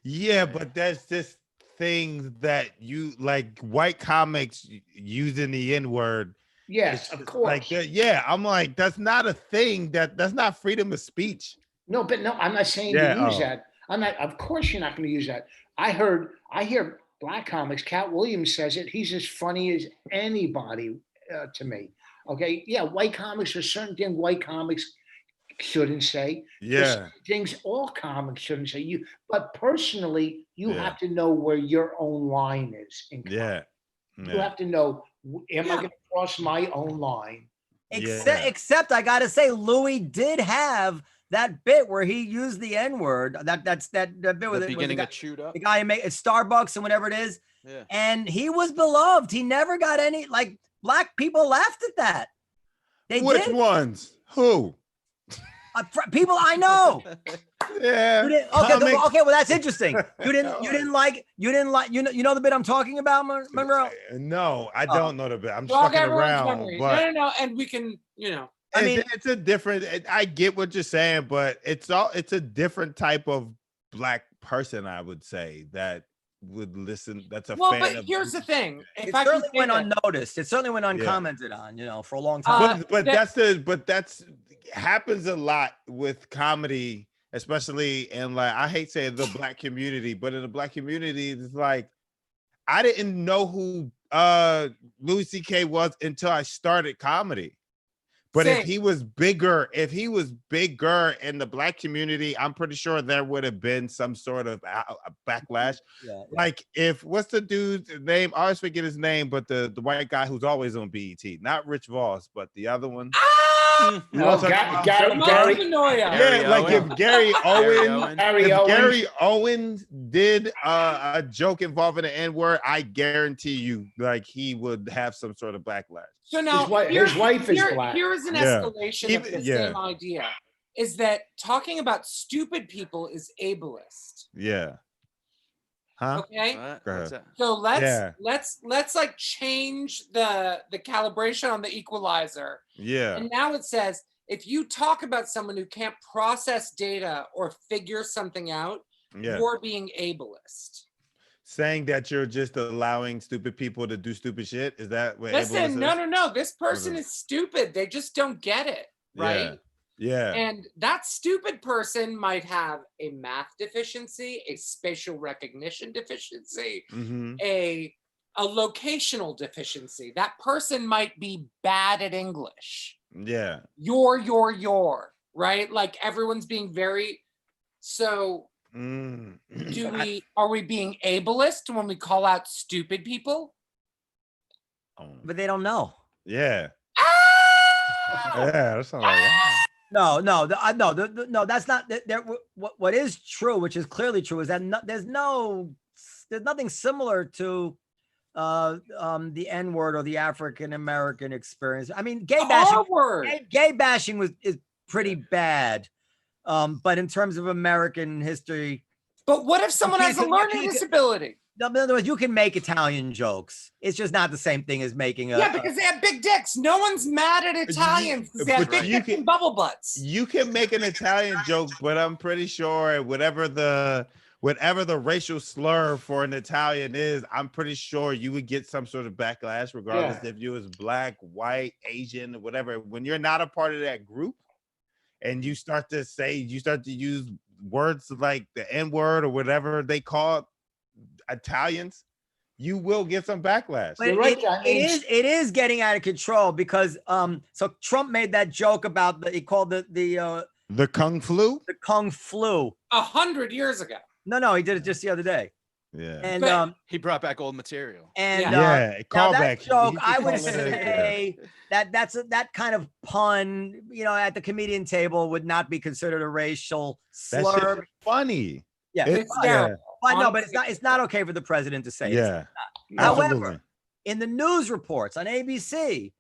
Yeah, but that's just things that you like white comics using the N-word. Yes, of course. Like that, yeah. I'm like, that's not a thing. That's not freedom of speech. No, but no, I'm not saying Yeah, to use oh. that. I'm not. Of course, you're not going to use that. I hear black comics. Cat Williams says it. He's as funny as anybody to me. Okay, yeah, white comics. There's certain things white comics shouldn't say. There's Yeah. certain things all comics shouldn't say. But personally, you Yeah. have to know where your own line is. In comics. Yeah. You have to know. Am I going to cross my own line? Except I gotta say, Louis did have that bit where he used the N-word. That's that bit with The it. beginning of Chewed Up. The guy who made at Starbucks and whatever it is. Yeah. And he was beloved. He never got any, like, black people laughed at that. They Which did. ones? Who? People I know. Yeah. You didn't, okay, well that's interesting. You didn't like you know the bit I'm talking about, Monroe? No, I don't know the bit. I'm just Jog fucking everyone's around. memory. But No, and we can, you know. I mean, it's a different. I get what you're saying, but it's a different type of black person, I would say, that would listen. That's a Well, fan but of. here's the thing. If it I certainly can went say that- unnoticed. It certainly went uncommented on, you know, for a long time. But that's happens a lot with comedy, especially in, like, I hate saying the black community, but in the black community, it's like I didn't know who Louis C.K. was until I started comedy. But Same. if he was bigger in the black community, I'm pretty sure there would have been some sort of a backlash. Yeah. Like, what's the dude's name? I always forget his name, but the white guy who's always on BET, not Rich Voss, but the other one. Ah! You know what I'm talking about? Gary Finoia. Yeah, Gary like Owen. if Gary Owens, Gary if Owens. Gary Owens did a joke involving the N-word, I guarantee you, like, he would have some sort of backlash. So now his wife is black. Here is an Yeah. escalation of the Yeah. same idea: is that talking about stupid people is ableist. Yeah. Huh? Okay. What? Go ahead. What's that? So Yeah. let's like change the calibration on the equalizer. Yeah. And now it says if you talk about someone who can't process data or figure something out, Yeah. you're being ableist. Saying that you're just allowing stupid people to do stupid shit. Is that what Listen, ableist is? no. This person Okay. is stupid. They just don't get it, right? Yeah. And that stupid person might have a math deficiency, a spatial recognition deficiency, Mm-hmm. a a locational deficiency. That person might be bad at English. Yeah. Your, right? Like everyone's being very, so are we being ableist when we call out stupid people? But they don't know. Yeah. Ah! Yeah, that's not like No, that's not. What is true, which is clearly true, is that there's nothing similar to the N-word or the African American experience. I mean, gay bashing is pretty bad. But in terms of American history, but what if someone has a learning disability? No, in other words, you can make Italian jokes. It's just not the same thing as making a. Yeah, because they have big dicks. No one's mad at Italians because they have big dicks and bubble butts. You can make an Italian joke, but I'm pretty sure whatever the racial slur for an Italian is, I'm pretty sure you would get some sort of backlash, regardless if you was black, white, Asian, whatever. When you're not a part of that group, and you start to use words like the N-word or whatever they call Italians, you will get some backlash. But it is getting out of control because so Trump made that joke about he called the Kung flu. The Kung flu 100 years ago. No, he did it just the other day. Yeah, and he brought back old material. And callback joke. I would say that kind of pun, at the comedian table would not be considered a racial slur. That shit funny. Yeah, it's terrible. But no, but it's not okay for the president to say it. Yeah. However, in the news reports on ABC,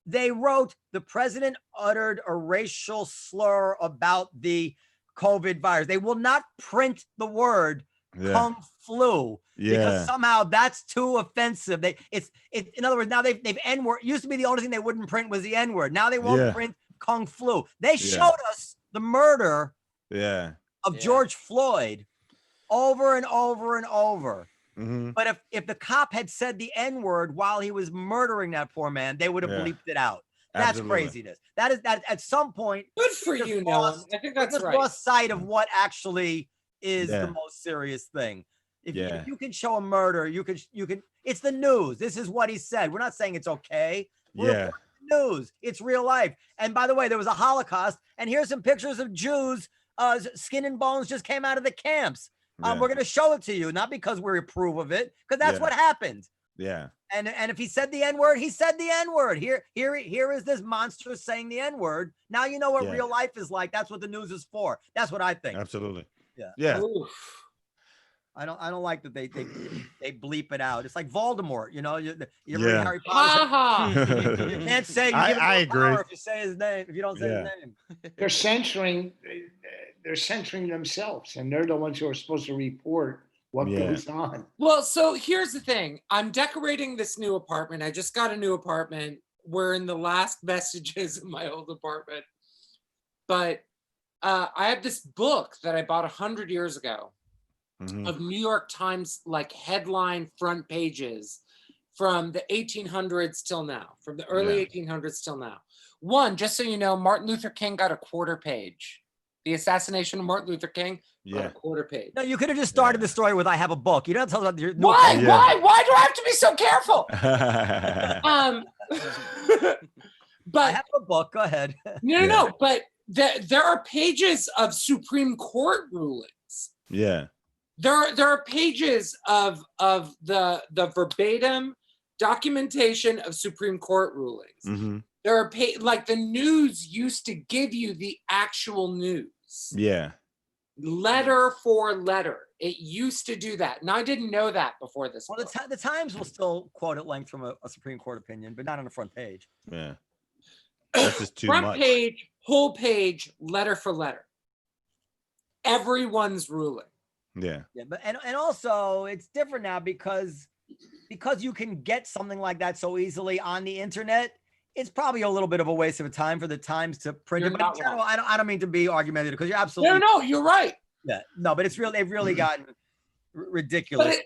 they wrote the president uttered a racial slur about the COVID virus. They will not print the word Kung flu because somehow that's too offensive. In other words, now they've N-word. Used to be the only thing they wouldn't print was the N-word. Now they won't print Kung flu. They showed us the murder of George Floyd over and over and over. Mm-hmm. But if the cop had said the N-word while he was murdering that poor man, they would have bleeped it out. That's craziness. That at some point. Good for you, Nolan. I think that's right. Lost sight of what actually is the most serious thing. If you can show a murder, you can. It's the news. This is what he said. We're not saying it's okay. We're the news. It's real life. And by the way, there was a Holocaust. And here's some pictures of Jews. Skin and bones just came out of the camps. We're going to show it to you, not because we approve of it, because that's what happened. Yeah. And if he said the N-word, he said the N-word. Here is this monster saying the N-word. Now you know what real life is like. That's what the news is for. That's what I think. Absolutely. Yeah. Yeah. Oof. I don't like that they bleep it out. It's like Voldemort, you read Harry Potter. You can't say. I agree. If you say his name, if you don't say his name, they're censoring themselves, and they're the ones who are supposed to report what goes on. Well, so here's the thing. I'm decorating this new apartment. I just got a new apartment. We're in the last vestiges of my old apartment, but I have this book that I bought 100 years ago. Mm-hmm. Of New York Times like headline front pages from the 1800s till now, from the early 1800s till now. One, just so you know, Martin Luther King got a quarter page. The assassination of Martin Luther King got a quarter page. No, you could have just started the story with "I have a book." You don't tell about your Why do I have to be so careful? But I have a book. Go ahead. No. But there are pages of Supreme Court rulings. Yeah. There are pages of the verbatim documentation of Supreme Court rulings. Mm-hmm. There are like the news used to give you the actual news. Yeah. Letter for letter. It used to do that. And I didn't know that before this. Well, the Times will still quote at length from a Supreme Court opinion, but not on the front page. Yeah. That's just too front much. page, whole page, letter for letter. Everyone's ruling. Yeah. Yeah, but and also it's different now because you can get something like that so easily on the internet. It's probably a little bit of a waste of time for the Times to print it. But in general, I don't mean to be argumentative because you're absolutely no, you're right. Yeah, no, but it's real. They've really gotten ridiculous.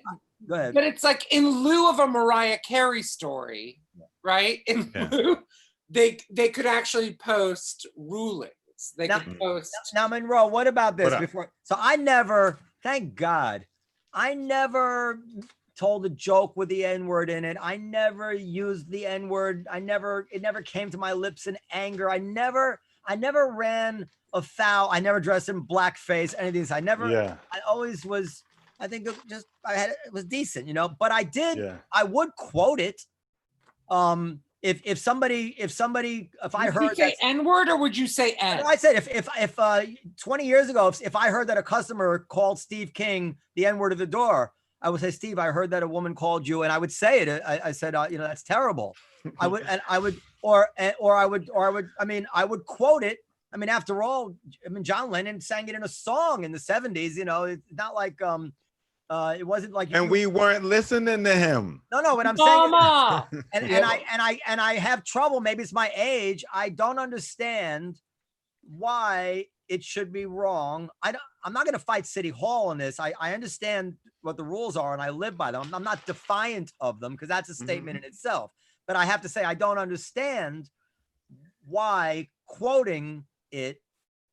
Go ahead. But it's like in lieu of a Mariah Carey story, right? In lieu, they could actually post rulings. They could post. Now, Monroe, what about this? So I never, thank God, I never told a joke with the N-word in it. I never used the N-word. It never came to my lips in anger. I never ran afoul. I never dressed in blackface, any of these. I always was, I think it was decent, you know, but I would quote it. If I heard, would you say N-word or would you say N? I said if 20 years ago, if I heard that a customer called Steve King the N-word at the door, I would say, Steve, I heard that a woman called you, and I would say it. I said, you know, that's terrible. I would quote it. I mean, after all, John Lennon sang it in a song in the 70s. You know, it's not like it wasn't like. And we weren't listening to him. No, what I'm saying, and I have trouble. Maybe it's my age. I don't understand why it should be wrong. I'm not going to fight City Hall on this. I understand what the rules are and I live by them. I'm not defiant of them because that's a statement in itself. But I have to say, I don't understand why quoting it,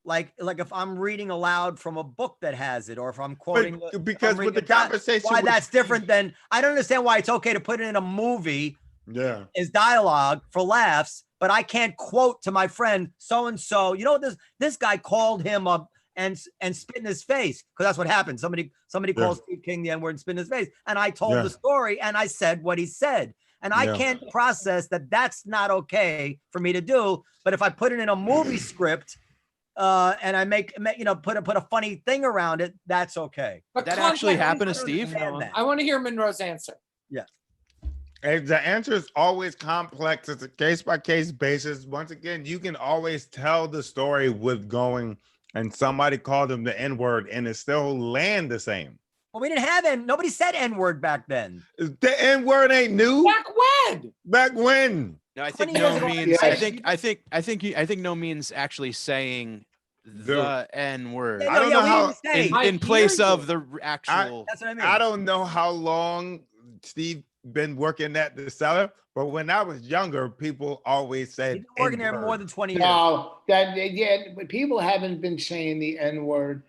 like if I'm reading aloud from a book that has it, or if I'm quoting, because with the conversation, why that's different than, I don't understand why it's okay to put it in a movie. Yeah, is dialogue for laughs, but I can't quote to my friend so and so. You know, this guy called him up and spit in his face, because that's what happened. Somebody calls Steve King the N-word and spit in his face, and I told the story and I said what he said, and I can't process that. That's not okay for me to do. But if I put it in a movie script and I make put a funny thing around it, that's okay. But that actually happened to Steve? I want to hear Monroe's answer. Yeah. And the answer is always complex. It's a case-by-case basis. Once again, you can always tell the story with going and somebody called him the N-word and it still land the same. Well, we didn't have nobody said N-word back then. The N-word ain't new. Back when? No, I think no means. I think no means actually saying the N-word. I don't know how in place of the actual. That's what I mean. I don't know how long Steve been working at the Cellar, but when I was younger, people always said he's been working there more than 20 years. No, people haven't been saying the N-word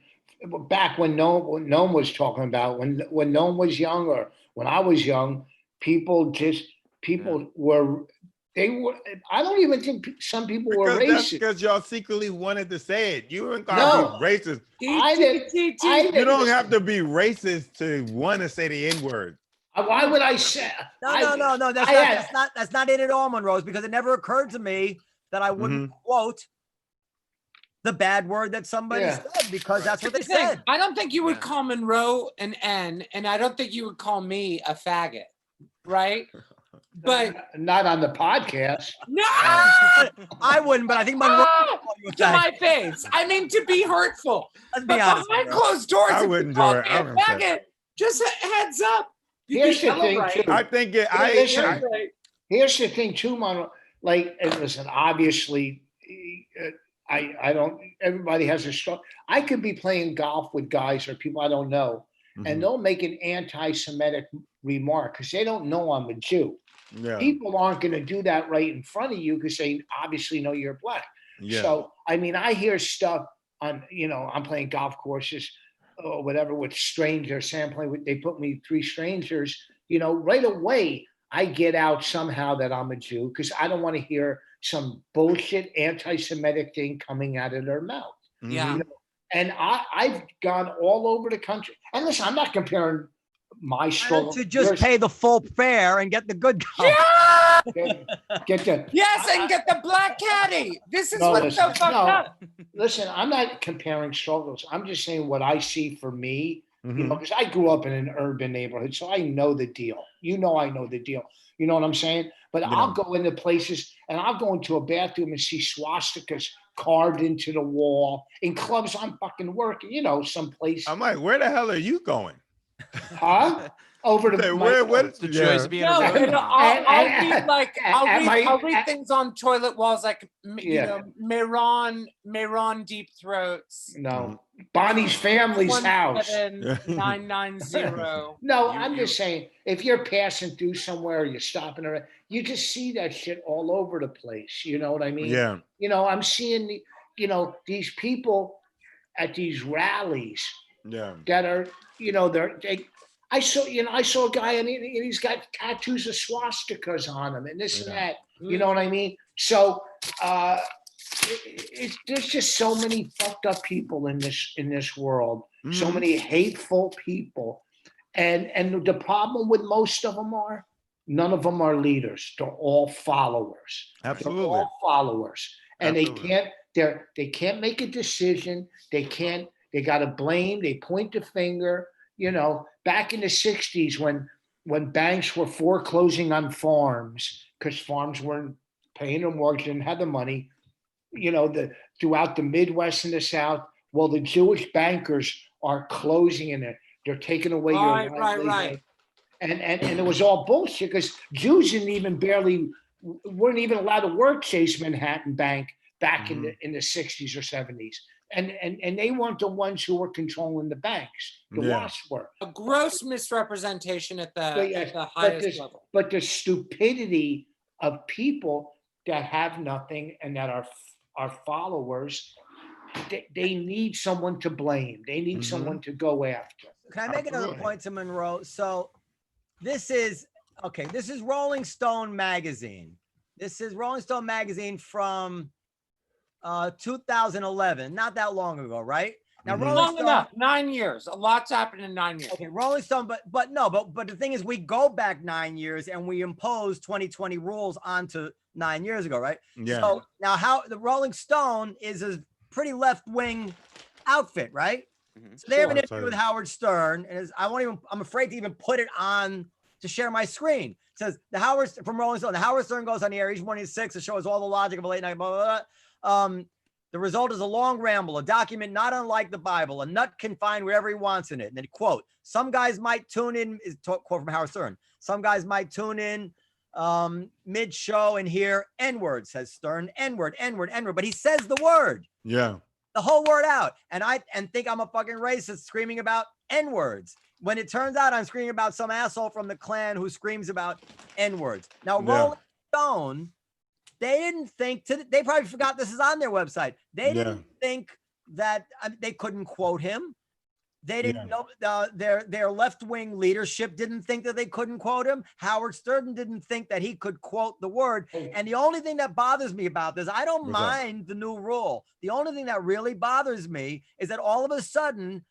back when Noam was talking about, when Noam was young, or when I was young. Were I don't even think some people were racist. Because y'all secretly wanted to say it. You weren't gonna be racist. I didn't. You don't have to be racist to want to say the N-word. Why would I say? No. That's not it at all, Monroe. Because it never occurred to me that I wouldn't quote the bad word that somebody said, because that's what they said. I don't think you would call Monroe an N, and I don't think you would call me a faggot, right? But not on the podcast. No, I wouldn't. But I think Monroe to my face. I mean, to be hurtful. Let's be honest. Behind closed doors, I wouldn't do it. I wouldn't faggot. Just heads up. Here's the thing, too. I think here's the thing, too, Monroe. Like, listen, obviously, I don't. Everybody has a struggle. I could be playing golf with guys or people I don't know, and they'll make an anti-Semitic remark because they don't know I'm a Jew. Yeah. People aren't going to do that right in front of you because they obviously know you're black. Yeah. So, I mean, I hear stuff on, I'm playing golf courses or whatever with strangers, sampling. They put me 3 strangers, right away. I get out somehow that I'm a Jew because I don't want to hear some bullshit anti-Semitic thing coming out of their mouth. Yeah. And I've gone all over the country. And listen, I'm not comparing my struggle to just pay the full fare and get the good golf. Yeah! Get the and get the black caddy. This is what's so fucked up. Listen, I'm not comparing struggles. I'm just saying what I see for me. Because I grew up in an urban neighborhood, so I know the deal. I know the deal. You know what I'm saying? But I'll go into places and I'll go into a bathroom and see swastikas carved into the wall. In clubs I'm fucking working, someplace. I'm like, where the hell are you going? Huh? Over to what's the choice of being I'll read things on toilet walls like Mehran deep throats. No, Bonnie's family's house. 990. No, I'm just saying, if you're passing through somewhere, you're stopping around, you just see that shit all over the place. You know what I mean? Yeah. I'm seeing these people at these rallies. Yeah. That are, I saw a guy and he's got tattoos of swastikas on him and this and that. You know what I mean? So there's just so many fucked up people in this world. So many hateful people, and the problem with most of them are none of them are leaders. They're all followers. Absolutely. They're all followers, and Absolutely. they can't make a decision. They got to blame. They point the finger. You know, back in the 60s when banks were foreclosing on farms because farms weren't paying their mortgage, didn't have the money, you know, throughout the Midwest and the South, well, the Jewish bankers are closing and they're taking away your livelihood. Right. And it was all bullshit because Jews weren't even allowed to work Chase Manhattan Bank back in the 60s or 70s. And they weren't the ones who were controlling the banks. The WASPs were. A gross misrepresentation at the highest level. But the stupidity of people that have nothing and that are followers, they need someone to blame. They need someone to go after. Can I make another point to Monroe? So this is Rolling Stone magazine. This is Rolling Stone magazine from 2011, not that long ago, right? Now, Long enough, 9 years. A lot's happened in 9 years. Okay, Rolling Stone, but the thing is, we go back 9 years and we impose 2020 rules onto 9 years ago, right? Yeah. So now, how the Rolling Stone is a pretty left-wing outfit, right? So they have an interview with Howard Stern, and I'm afraid to even put it on to share my screen. It says from Rolling Stone, the Howard Stern goes on the air each morning at 6 to show us all the logic of a late night, blah, blah, blah. The result is a long ramble, a document not unlike the Bible. A nut can find wherever he wants in it. And then quote, some guys might tune in, quote from Howard Stern. Some guys might tune in mid-show and hear N-word, says Stern, N-word. But he says the word. Yeah. The whole word out. And think I'm a fucking racist screaming about N-words. When it turns out I'm screaming about some asshole from the Klan who screams about N-words. Now, Rolling Stone, they didn't think they probably forgot this is on their website. They didn't think that they couldn't quote him. They didn't know their left-wing leadership didn't think that they couldn't quote him. Howard Stern didn't think that he could quote the word. And the only thing that bothers me about this, I don't mind the new rule. The only thing that really bothers me is that all of a sudden,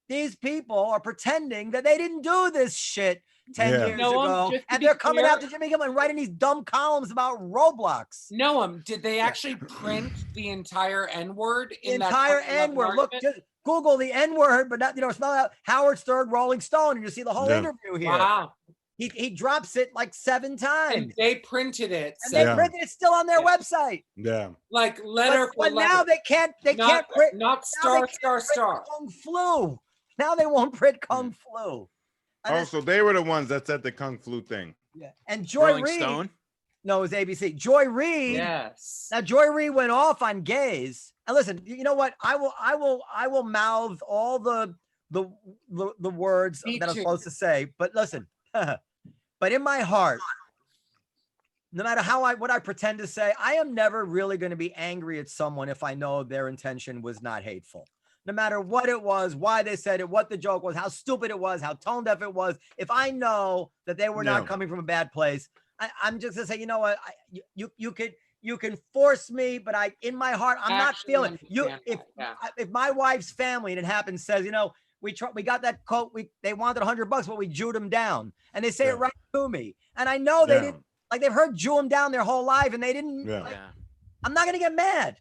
these people are pretending that they didn't do this shit 10 years ago, and they're coming out to Jimmy Kimmel and writing these dumb columns about Roblox. Noam, did they actually print the entire N-word? The entire N-word. Look, just Google the N-word, but not, spell out Howard Stern, Rolling Stone, and you see the whole interview here. Wow. He drops it like 7 times. And they printed it. And they printed it still on their website. Yeah. Like letter for but letter. now they can't print. Not star. Kung Flu. Now they won't print Kung Flu. So they were the ones that said the Kung Flu thing. Yeah. And Joy Reid. Stone? No, it was ABC. Joy Reid. Yes. Now Joy Reid went off on gays. And listen, you know what? I will mouth all the words that I'm supposed to say. But listen, but in my heart, no matter what I pretend to say, I am never really going to be angry at someone if I know their intention was not hateful. No matter what it was, why they said it, what the joke was, how stupid it was, how tone deaf it was. If I know that they were not coming from a bad place, I'm just gonna say, you know what? You can force me, but in my heart, I'm not feeling you. If my wife's family, and it happens, says, we got that coat, they wanted $100, but we Jewed them down, and they say it right to me, and I know they didn't. Like they've heard Jew them down their whole life, and they didn't. I'm not gonna get mad.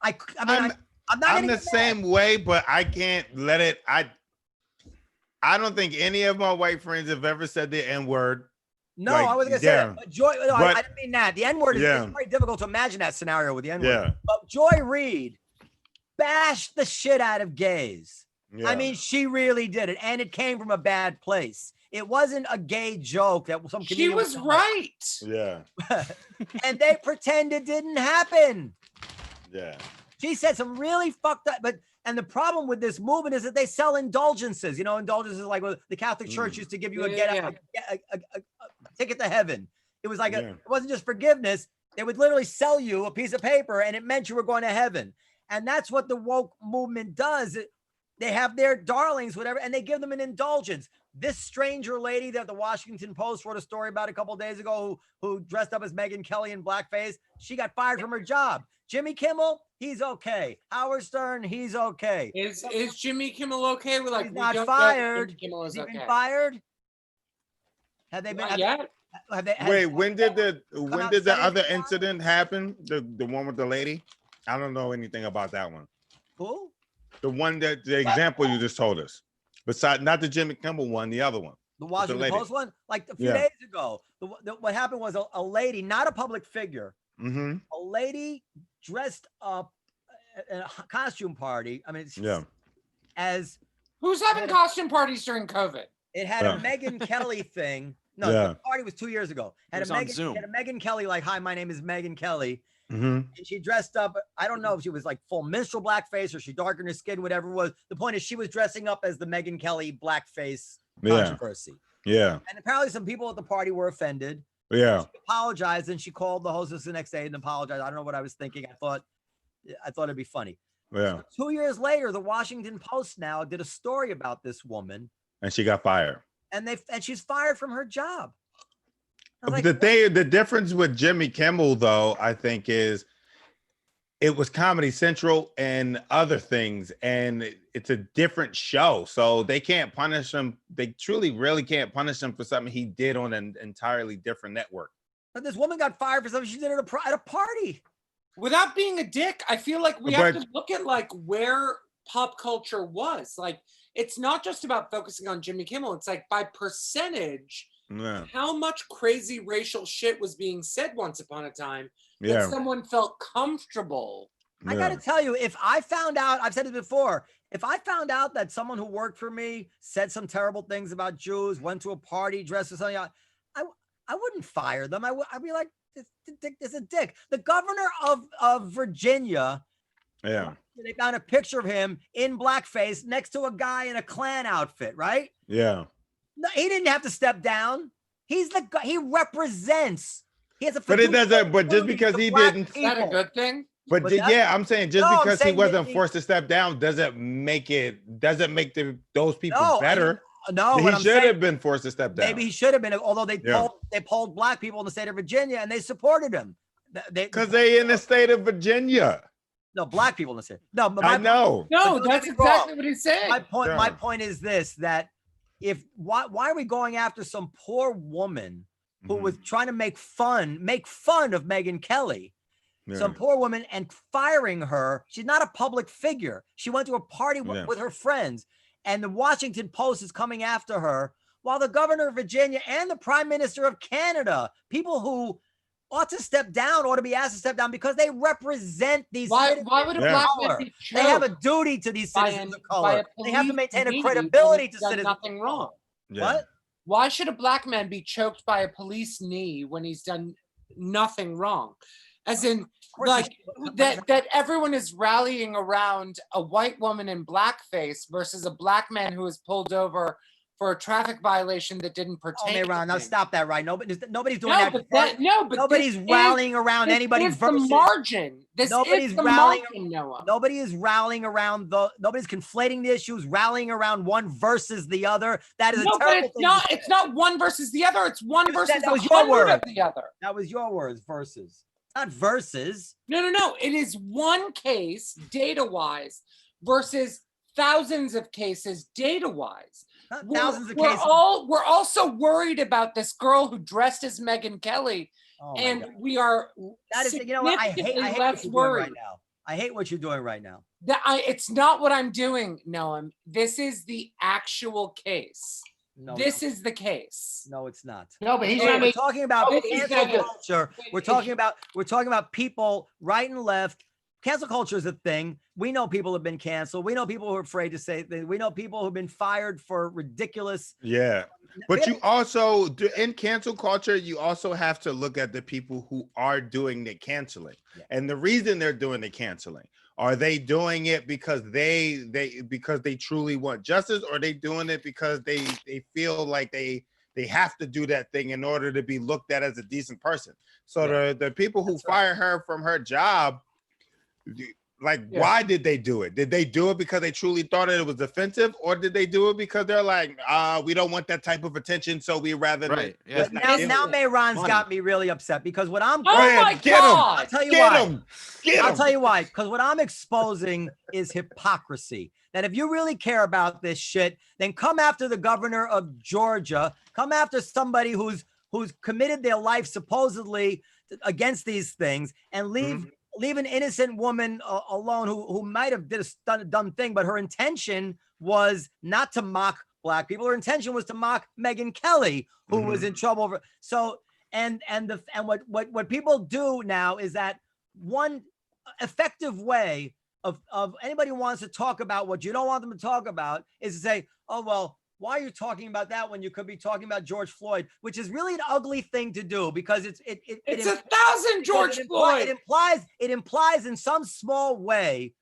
I'm the same way, but I can't let it. I don't think any of my white friends have ever said the N-word. No, I wasn't gonna say that. But Joy, I didn't mean that. The N-word is very difficult to imagine that scenario with the N-word. Yeah. But Joy Reid bashed the shit out of gays. Yeah. I mean, she really did it, and it came from a bad place. It wasn't a gay joke that some comedian. She was right. Yeah. And they pretend it didn't happen. Yeah. She said some really fucked up, and the problem with this movement is that they sell indulgences. Indulgences like the Catholic Church used to give you a ticket to heaven. It was like it wasn't just forgiveness. They would literally sell you a piece of paper, and it meant you were going to heaven. And that's what the woke movement does. They have their darlings, whatever, and they give them an indulgence. This stranger lady that the Washington Post wrote a story about a couple days ago who dressed up as Megyn Kelly in blackface, she got fired from her job. Jimmy Kimmel, he's okay. Howard Stern, he's okay. Is Jimmy Kimmel okay? We're like, He's we not don't fired. know if Jimmy Kimmel is Has he okay. been fired? Have they been? Not yet. Wait, when did the saying other he's incident happen? The one with the lady? I don't know anything about that one. Who? The one that the example you just told us. Besides, not the Jimmy Kimmel one, the other one. The Washington lady. Post one? Like a few Yeah. days ago, what happened was a lady, not a public figure, Mm-hmm. a lady dressed up at a costume party. I mean, as Who's having costume parties during COVID? it had Yeah. a Megyn Kelly thing. No, Yeah. the party was 2 years ago. Had was a on Megyn, Zoom. had a Megyn Kelly like, "Hi, my name is Megyn Kelly," Mm-hmm. and she dressed up. I don't know if she was like full minstrel blackface or she darkened her skin, whatever it was. The point is, she was dressing up as the Megyn Kelly blackface Yeah. controversy. Yeah. And apparently, some people at the party were offended. Yeah. She apologized, and she called the hostess the next day and apologized. I don't know what I was thinking. I thought it'd be funny. Yeah. 2 years later, the Washington Post now did a story about this woman, And she got fired. and she's fired from her job. I was But the difference with Jimmy Kimmel, though, I think, is it was Comedy Central and other things, and it's a different show, so they can't punish him. They truly, really can't punish him for something he did on an entirely different network. But this woman got fired for something she did at a party. Without being a dick, I feel like we have But- to look at like where pop culture was. Like, it's not just about focusing on Jimmy Kimmel. It's like by percentage, Yeah. how much crazy racial shit was being said once upon a time that Yeah. someone felt comfortable. I got to tell you, if I found out, I've said it before, if I found out that someone who worked for me said some terrible things about Jews, went to a party dressed as something, I wouldn't fire them. I'd be like, this dick is a dick. The governor of Virginia, Yeah. they found a picture of him in blackface next to a guy in a Klan outfit, right? Yeah. No, he didn't have to step down. He represents. He has a. But it doesn't. fiduciary But just duty because to he black didn't. Is that a people. good thing? But But yeah, I'm saying just No, I'm because he saying that wasn't he- forced to step down doesn't make those people No, better. No, He what I'm should saying, have been forced to step down. maybe he should have been. Although they Yeah. polled black people in the state of Virginia and they supported him. Because they in the state of Virginia. No, black people in the state. No, but I know. No, don't that's get me wrong. exactly what he's saying. My Yeah. point is this: that why are we going after some poor woman who Mhm. was trying to make fun of Megyn Kelly? Yeah. Some poor woman, and firing her. She's not a public figure. She went to a party Yeah. with her friends, and the Washington Post is coming after her, while the governor of Virginia and the prime minister of Canada, people who ought to step down, ought to be asked to step down because they represent these Why citizens would a of Yeah. black color. man be They have a choked duty to these by citizens of by color. They have to police maintain a knee when credibility he's to done citizens. nothing wrong? Yeah. What? Why should a black man be choked by a police knee when he's done nothing wrong? As in, course like he should. that everyone is rallying around a white woman in blackface versus a black man who was pulled over for a traffic violation that didn't Oh, pertain. Mayron, to now him. stop that, right? Nobody's doing No, that. but that no, but Nobody's this rallying around this anybody is the versus. margin. This Nobody's is the rallying- margin, Noah. Nobody is rallying around nobody's conflating the issues, rallying around one versus the other. That is a No, but terrible it's thing. not. to it's say. not one versus the other. It's one You said versus that was your 100 word. of the other. That was your words, versus. Not versus. No. It is one case data-wise versus thousands of cases data-wise. Not thousands of we're cases. We're also worried about this girl who dressed as Megyn Kelly, Oh my and God. we are That is, you know what? I hate significantly what less you're doing worried. right now. I hate what you're doing right now. It's not what I'm doing, Noam. This is the actual case. No, This is the case. no, it's not. No, but he's We're not making. talking about Oh, it's cancel not good. culture. We're talking about people right and left. Cancel culture is a thing. We know people have been canceled. We know people who are afraid to say things. We know people who've been fired for ridiculous. Yeah. But you also in cancel culture, you also have to look at the people who are doing the canceling. Yeah. And the reason they're doing the canceling. Are they doing it because they truly want justice, or are they doing it because they feel like they have to do that thing in order to be looked at as a decent person? So the people who That's right. fire her from her job, Like, why did they do it? Did they do it because they truly thought it was offensive, or did they do it because they're like, we don't want that type of attention, so we rather Right. But now Mehran's got me really upset because what I'm my God! I'll tell you why. Get I'll him. tell you why. Because what I'm exposing is hypocrisy. That if you really care about this shit, then come after the governor of Georgia. Come after somebody who's committed their life supposedly against these things, and leave an innocent woman alone who might have done a dumb thing, but her intention was not to mock black people. Her intention was to mock Megyn Kelly, who was in trouble. What people do now is that one effective way of anybody who wants to talk about what you don't want them to talk about is to say, oh, well, why are you talking about that when you could be talking about George Floyd, which is really an ugly thing to do because it's 1,000 George Floyd. It implies in some small way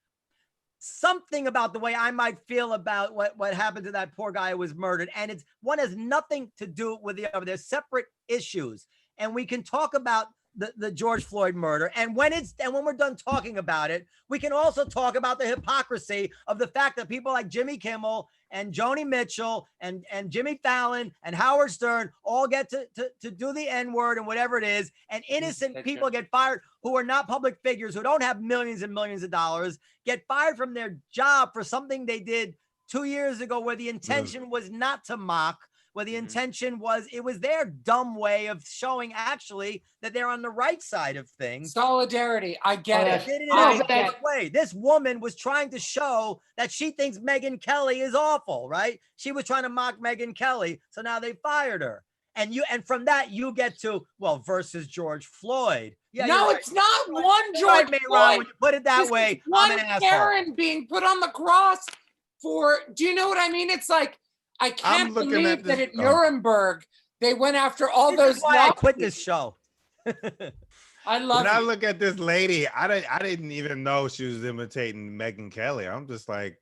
something about the way I might feel about what happened to that poor guy who was murdered. And one has nothing to do with the other. They're separate issues. And we can talk about the George Floyd murder. And when we're done talking about it, we can also talk about the hypocrisy of the fact that people like Jimmy Kimmel and Joni Mitchell and Jimmy Fallon and Howard Stern all get to do the N-word and whatever it is. And innocent people get fired who are not public figures, who don't have millions and millions of dollars, get fired from their job for something they did 2 years ago where the intention was not to mock, where the intention was, it was their dumb way of showing actually that they're on the right side of things. Solidarity. I get it. Did it in a bad way. This woman was trying to show that she thinks Megyn Kelly is awful, right? She was trying to mock Megyn Kelly. So now they fired her. And from that, you get to, well, versus George Floyd. Yeah, no, it's not one George Floyd. When you put it that way, I'm an asshole. Karen being put on the cross for, do you know what I mean? It's like, I can't believe that at Nuremberg, they went after all those. That's why I quit this show. I love it. When I look at this lady, I didn't even know she was imitating Megyn Kelly. I'm just like,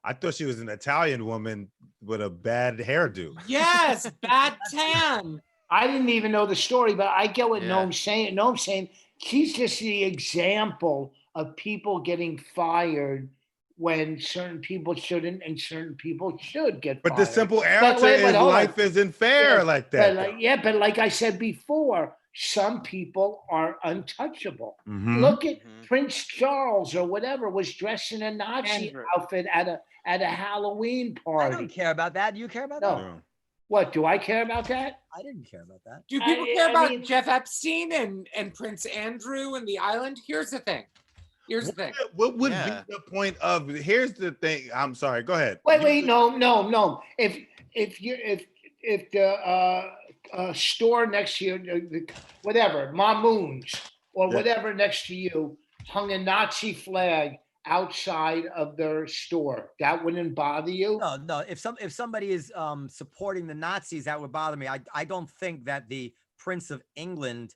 I thought she was an Italian woman with a bad hairdo. Yes, bad tan. I didn't even know the story, but I get what Noam's saying. Noam's saying she's just the example of people getting fired when certain people shouldn't and certain people should get fired. But the simple answer is life isn't fair like that. But like I said before, some people are untouchable. Mm-hmm. Look at Prince Charles or whatever was dressed in a Nazi outfit at a Halloween party. I don't care about that. Do you care about that? No. What, do I care about that? I didn't care about that. Do people care about Jeff Epstein and Prince Andrew and the island? Here's the thing. What would be the point of? Here's the thing. I'm sorry. Go ahead. Wait. No. If the store next to you, whatever, Mamoon's or whatever next to you, hung a Nazi flag outside of their store, that wouldn't bother you? No. If somebody is supporting the Nazis, that would bother me. I don't think that the Prince of England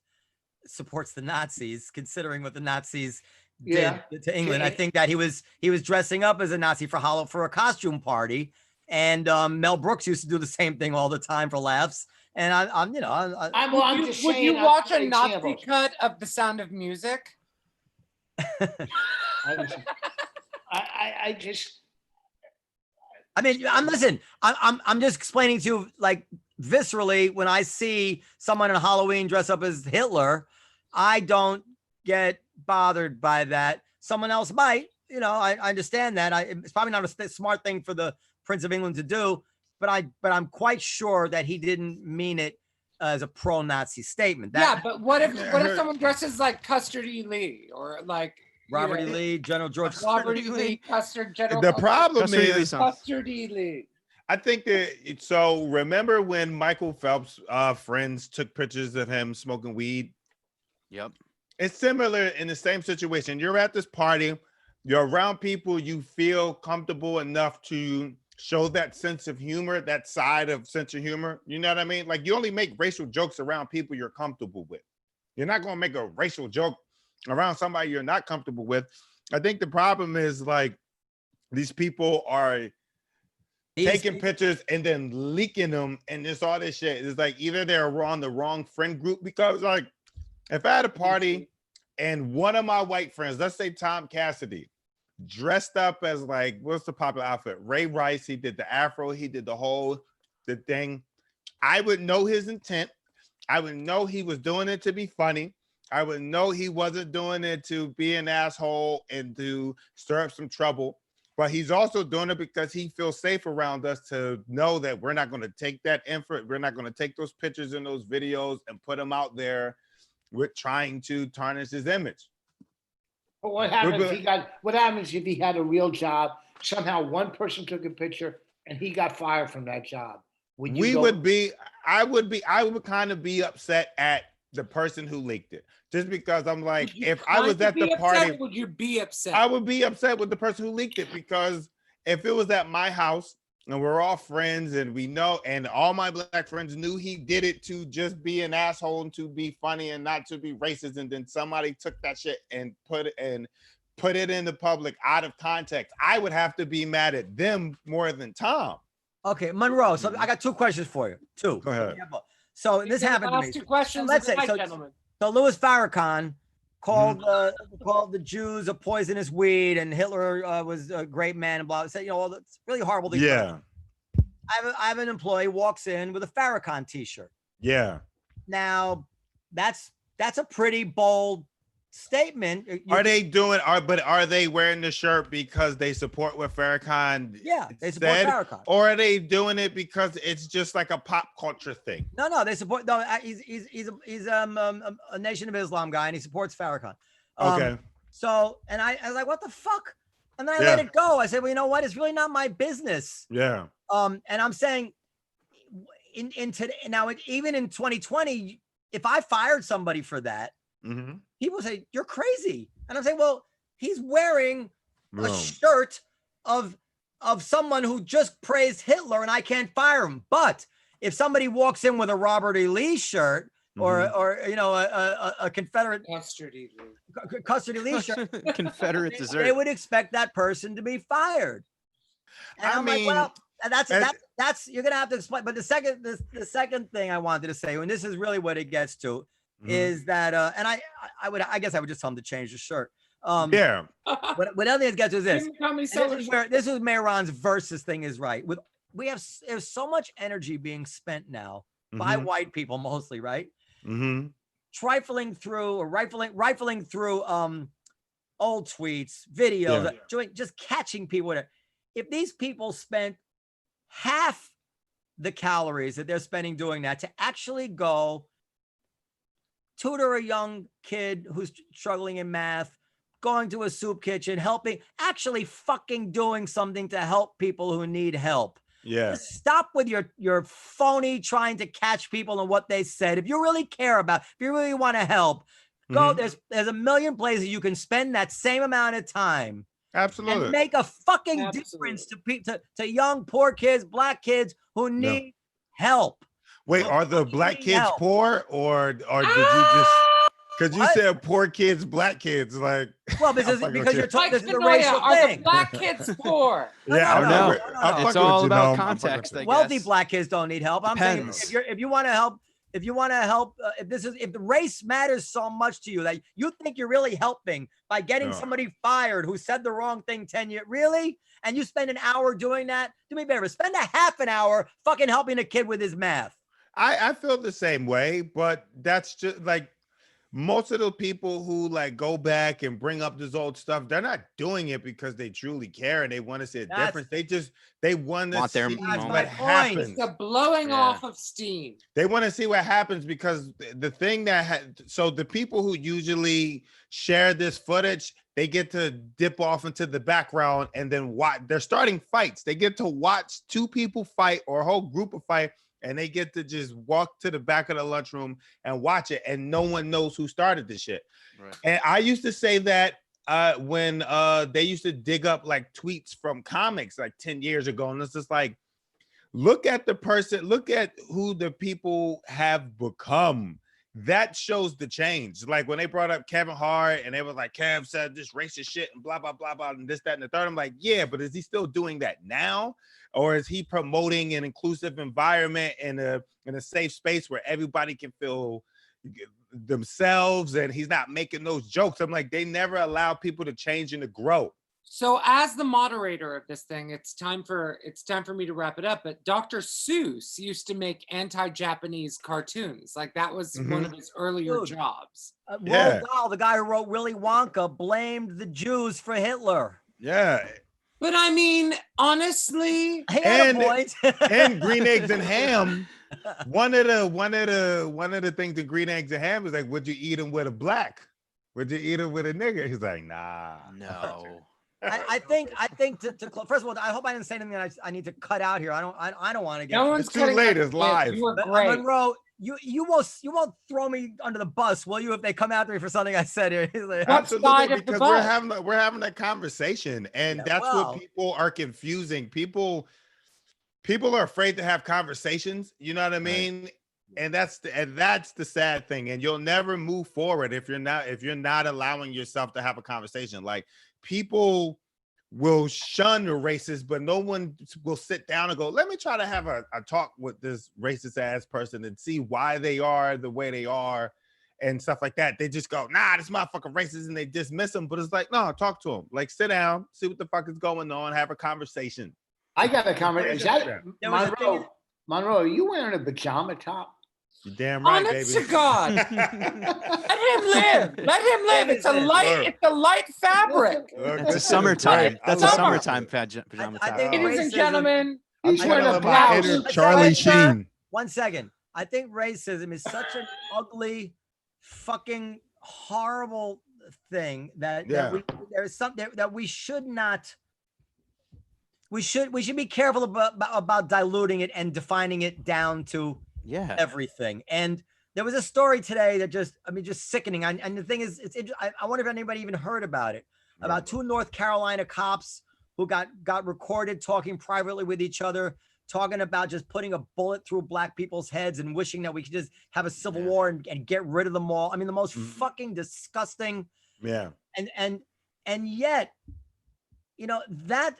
supports the Nazis, considering what the Nazis did to England. I think that he was dressing up as a Nazi for a costume party, and Mel Brooks used to do the same thing all the time for laughs. And I'm just saying. Would you watch a Nazi cut of The Sound of Music? I mean, I'm just explaining to you, like, viscerally, when I see someone in Halloween dress up as Hitler, I don't get bothered by that. Someone else might, I understand that. It's probably not a smart thing for the Prince of England to do, but I'm quite sure that he didn't mean it as a pro-Nazi statement. But what if someone dresses like Custard E. Lee or like Robert E. Lee, General George Robert E. Lee, Custard General? The problem is Custard E. Lee. I think that remember when Michael Phelps' friends took pictures of him smoking weed? Yep. It's similar in the same situation. You're at this party, you're around people you feel comfortable enough to show that sense of humor, that side of sense of humor. You know what I mean? Like, you only make racial jokes around people you're comfortable with. You're not going to make a racial joke around somebody you're not comfortable with. I think the problem is, like, these people are taking pictures and then leaking them, and it's all this shit. It's like either they're on the wrong friend group, because, like, if I had a party and one of my white friends, let's say Tom Cassidy, dressed up as like, what's the popular outfit? Ray Rice. He did the afro. He did the thing. I would know his intent. I would know he was doing it to be funny. I would know he wasn't doing it to be an asshole and to stir up some trouble. But he's also doing it because he feels safe around us to know that we're not going to take that effort. We're not going to take those pictures and those videos and put them out there. We're trying to tarnish his image. But what happens if he had a real job? Somehow one person took a picture and he got fired from that job. I would kind of be upset at the person who leaked it. Just because I'm like, if I was at the party, would you be upset? I would be upset with the person who leaked it, because if it was at my house and we're all friends and we know, and all my black friends knew he did it to just be an asshole and to be funny and not to be racist, and then somebody took that shit and put it in the public out of context, I would have to be mad at them more than Tom. Okay, Monroe. So I got two questions for you. Two. Go ahead. So this happened to me. Two questions. So let's say, gentlemen. So Louis Farrakhan called the Jews a poisonous weed, and Hitler was a great man, and blah. Said, all that's really horrible. Yeah. I have an employee walks in with a Farrakhan T-shirt. Yeah. Now, that's a pretty bold statement. Are they wearing the shirt because they support what Farrakhan they support Farrakhan, or are they doing it because it's just like a pop culture thing? No, they support. No, he's a Nation of Islam guy, and he supports Farrakhan. Okay. So, and I was like, what the fuck? And then I let it go. I said, well, you know what? It's really not my business. Yeah. And I'm saying, in today now, even in 2020, if I fired somebody for that, people say you're crazy, and I'm saying, well, he's wearing a shirt of someone who just praised Hitler, and I can't fire him. But if somebody walks in with a Robert E. Lee shirt, or a Confederate custard E. Lee shirt, Confederate dessert, they would expect that person to be fired. And I'm like, well, that's you're gonna have to explain. But the second thing I wanted to say, and this is really what it gets to, is that and I guess I would just tell him to change the shirt. What other thing it gets to is this. This is Mehran's versus thing is right. There's so much energy being spent now by white people mostly, right? Rifling through old tweets, videos, just catching people. If these people spent half the calories that they're spending doing that to actually go tutor a young kid who's struggling in math, going to a soup kitchen, actually fucking doing something to help people who need help. Yeah. Just stop with your phony trying to catch people on what they said. If you really care if you really want to help, go. There's a million places you can spend that same amount of time. Absolutely. And make a fucking difference to young, poor kids, black kids who need help. Wait, are the black kids poor or did you just, because you said poor kids, black kids, like, well, because you're talking, this is a racial thing. The black kids poor? No. It's all about context. Wealthy black kids don't need help. I'm saying if you want to help, if the race matters so much to you that you think you're really helping by getting somebody fired who said the wrong thing 10 years, really? And you spend an hour doing that? Do me a favor, spend a half an hour fucking helping a kid with his math. I feel the same way, but that's just like most of the people who like go back and bring up this old stuff, they're not doing it because they truly care and they want to see a difference. They want to see what happens. It's the blowing off of steam. They want to see what happens because the thing so the people who usually share this footage, they get to dip off into the background and then watch. They're starting fights. They get to watch two people fight or a whole group of fight. And they get to just walk to the back of the lunchroom and watch it, and no one knows who started the shit. Right. And I used to say that when they used to dig up like tweets from comics like 10 years ago, and it's just like, look at the person, look at who the people have become. That shows the change. Like when they brought up Kevin Hart and they were like, Kev said this racist shit and blah, blah, blah, blah, and this, that, and the third. I'm like, yeah, but is he still doing that now? Or is he promoting an inclusive environment in a safe space where everybody can feel themselves and he's not making those jokes? I'm like, they never allow people to change and to grow. So as the moderator of this thing, it's time for me to wrap it up. But Dr. Seuss used to make anti-Japanese cartoons. Like that was one of his earlier Dude. jobs. Roald Dahl, the guy who wrote Willy Wonka, blamed the Jews for Hitler. Yeah. But I mean, honestly, He had a point. And Green Eggs and Ham. One of the things in Green Eggs and Ham is like, would you eat them with a black? Would you eat them with a nigger? He's like, nah. No. I think to first of all, I hope I didn't say anything that I need to cut out here. I don't want to get. no one's It's too cutting late. out It's the live. kids. You were But, great. Monroe, you won't throw me under the bus, will you? If they come after me for something I said here. What Absolutely, side of the because bus? we're having a conversation, and Yeah, that's well. what people are confusing. People are afraid to have conversations. You know what I mean? And that's the sad thing. And you'll never move forward if you're not allowing yourself to have a conversation. Like people will shun the racist, but no one will sit down and go, let me try to have a talk with this racist ass person and see why they are the way they are and stuff like that. They just go, nah, this motherfucker racist, and they dismiss them. But it's like, no, talk to them. Like, sit down, see what the fuck is going on, have a conversation. I got a comment. Is that There was a thing- Monroe, are you wearing a pajama top? You're damn right, Honest baby. to God. Let him live. Let him live. It's a light fabric. Look, It's this a is summertime. great. That's I a love summertime it. pajama I top. think Ladies and racism- gentlemen, He's I'm wearing a feeling my blouse. inner Charlie sweatshirt. Sheen. 1 second. I think racism is such an ugly, fucking horrible thing that there's something that we should not. We should be careful about diluting it and defining it down to Yeah. everything. And there was a story today that just sickening. And the thing is, I wonder if anybody even heard about it. About two North Carolina cops who got recorded talking privately with each other, talking about just putting a bullet through black people's heads and wishing that we could just have a civil war and get rid of them all. I mean, the most fucking disgusting. Yeah. And yet, you know, that's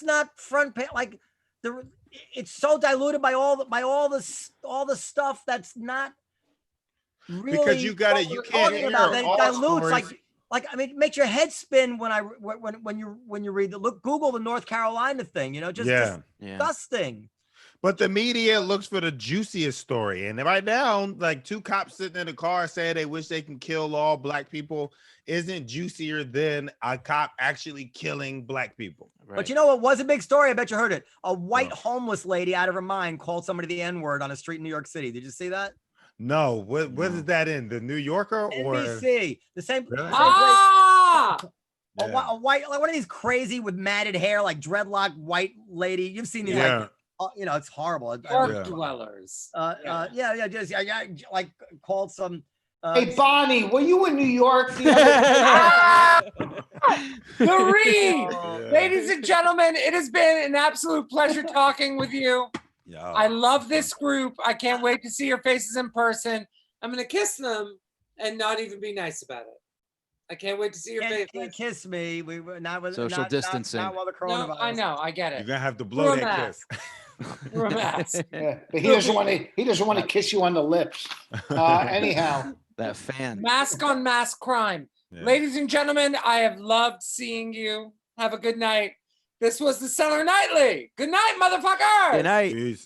not front page. Like it's so diluted by all the stuff that's not really Because you got it. what You we're can't talking hear about. That it all dilutes stories. like I mean, it makes your head spin when you read Google the North Carolina thing, you know, just disgusting. But the media looks for the juiciest story. And right now, like two cops sitting in a car saying they wish they can kill all black people isn't juicier than a cop actually killing black people. Right. But you know what was a big story? I bet you heard it. A white homeless lady out of her mind called somebody the N-word on a street in New York City. Did you see that? No, what is that in? The New Yorker or NBC? The same. Really? A white, like one of these crazy with matted hair, like dreadlock white lady. You've seen these, like, you know, it's horrible. Park dwellers. Like called some. Hey, Bonnie, were you in New York the The read. Oh, Ladies and gentlemen, it has been an absolute pleasure talking with you. I love this group. I can't wait to see your faces in person. I'm going to kiss them and not even be nice about it. I can't wait to see your faces. Can't kiss me. We were not with Social distancing. Not while the coronavirus. No, I know. I get You're it. gonna have to blow Through a that mask. kiss. Through a mask. Yeah, but he doesn't want to kiss you on the lips. Anyhow. That fan. Mask on mask crime. Yeah. Ladies and gentlemen, I have loved seeing you. Have a good night. This was the Cellar Nightly. Good night, motherfuckers. Good night. Peace.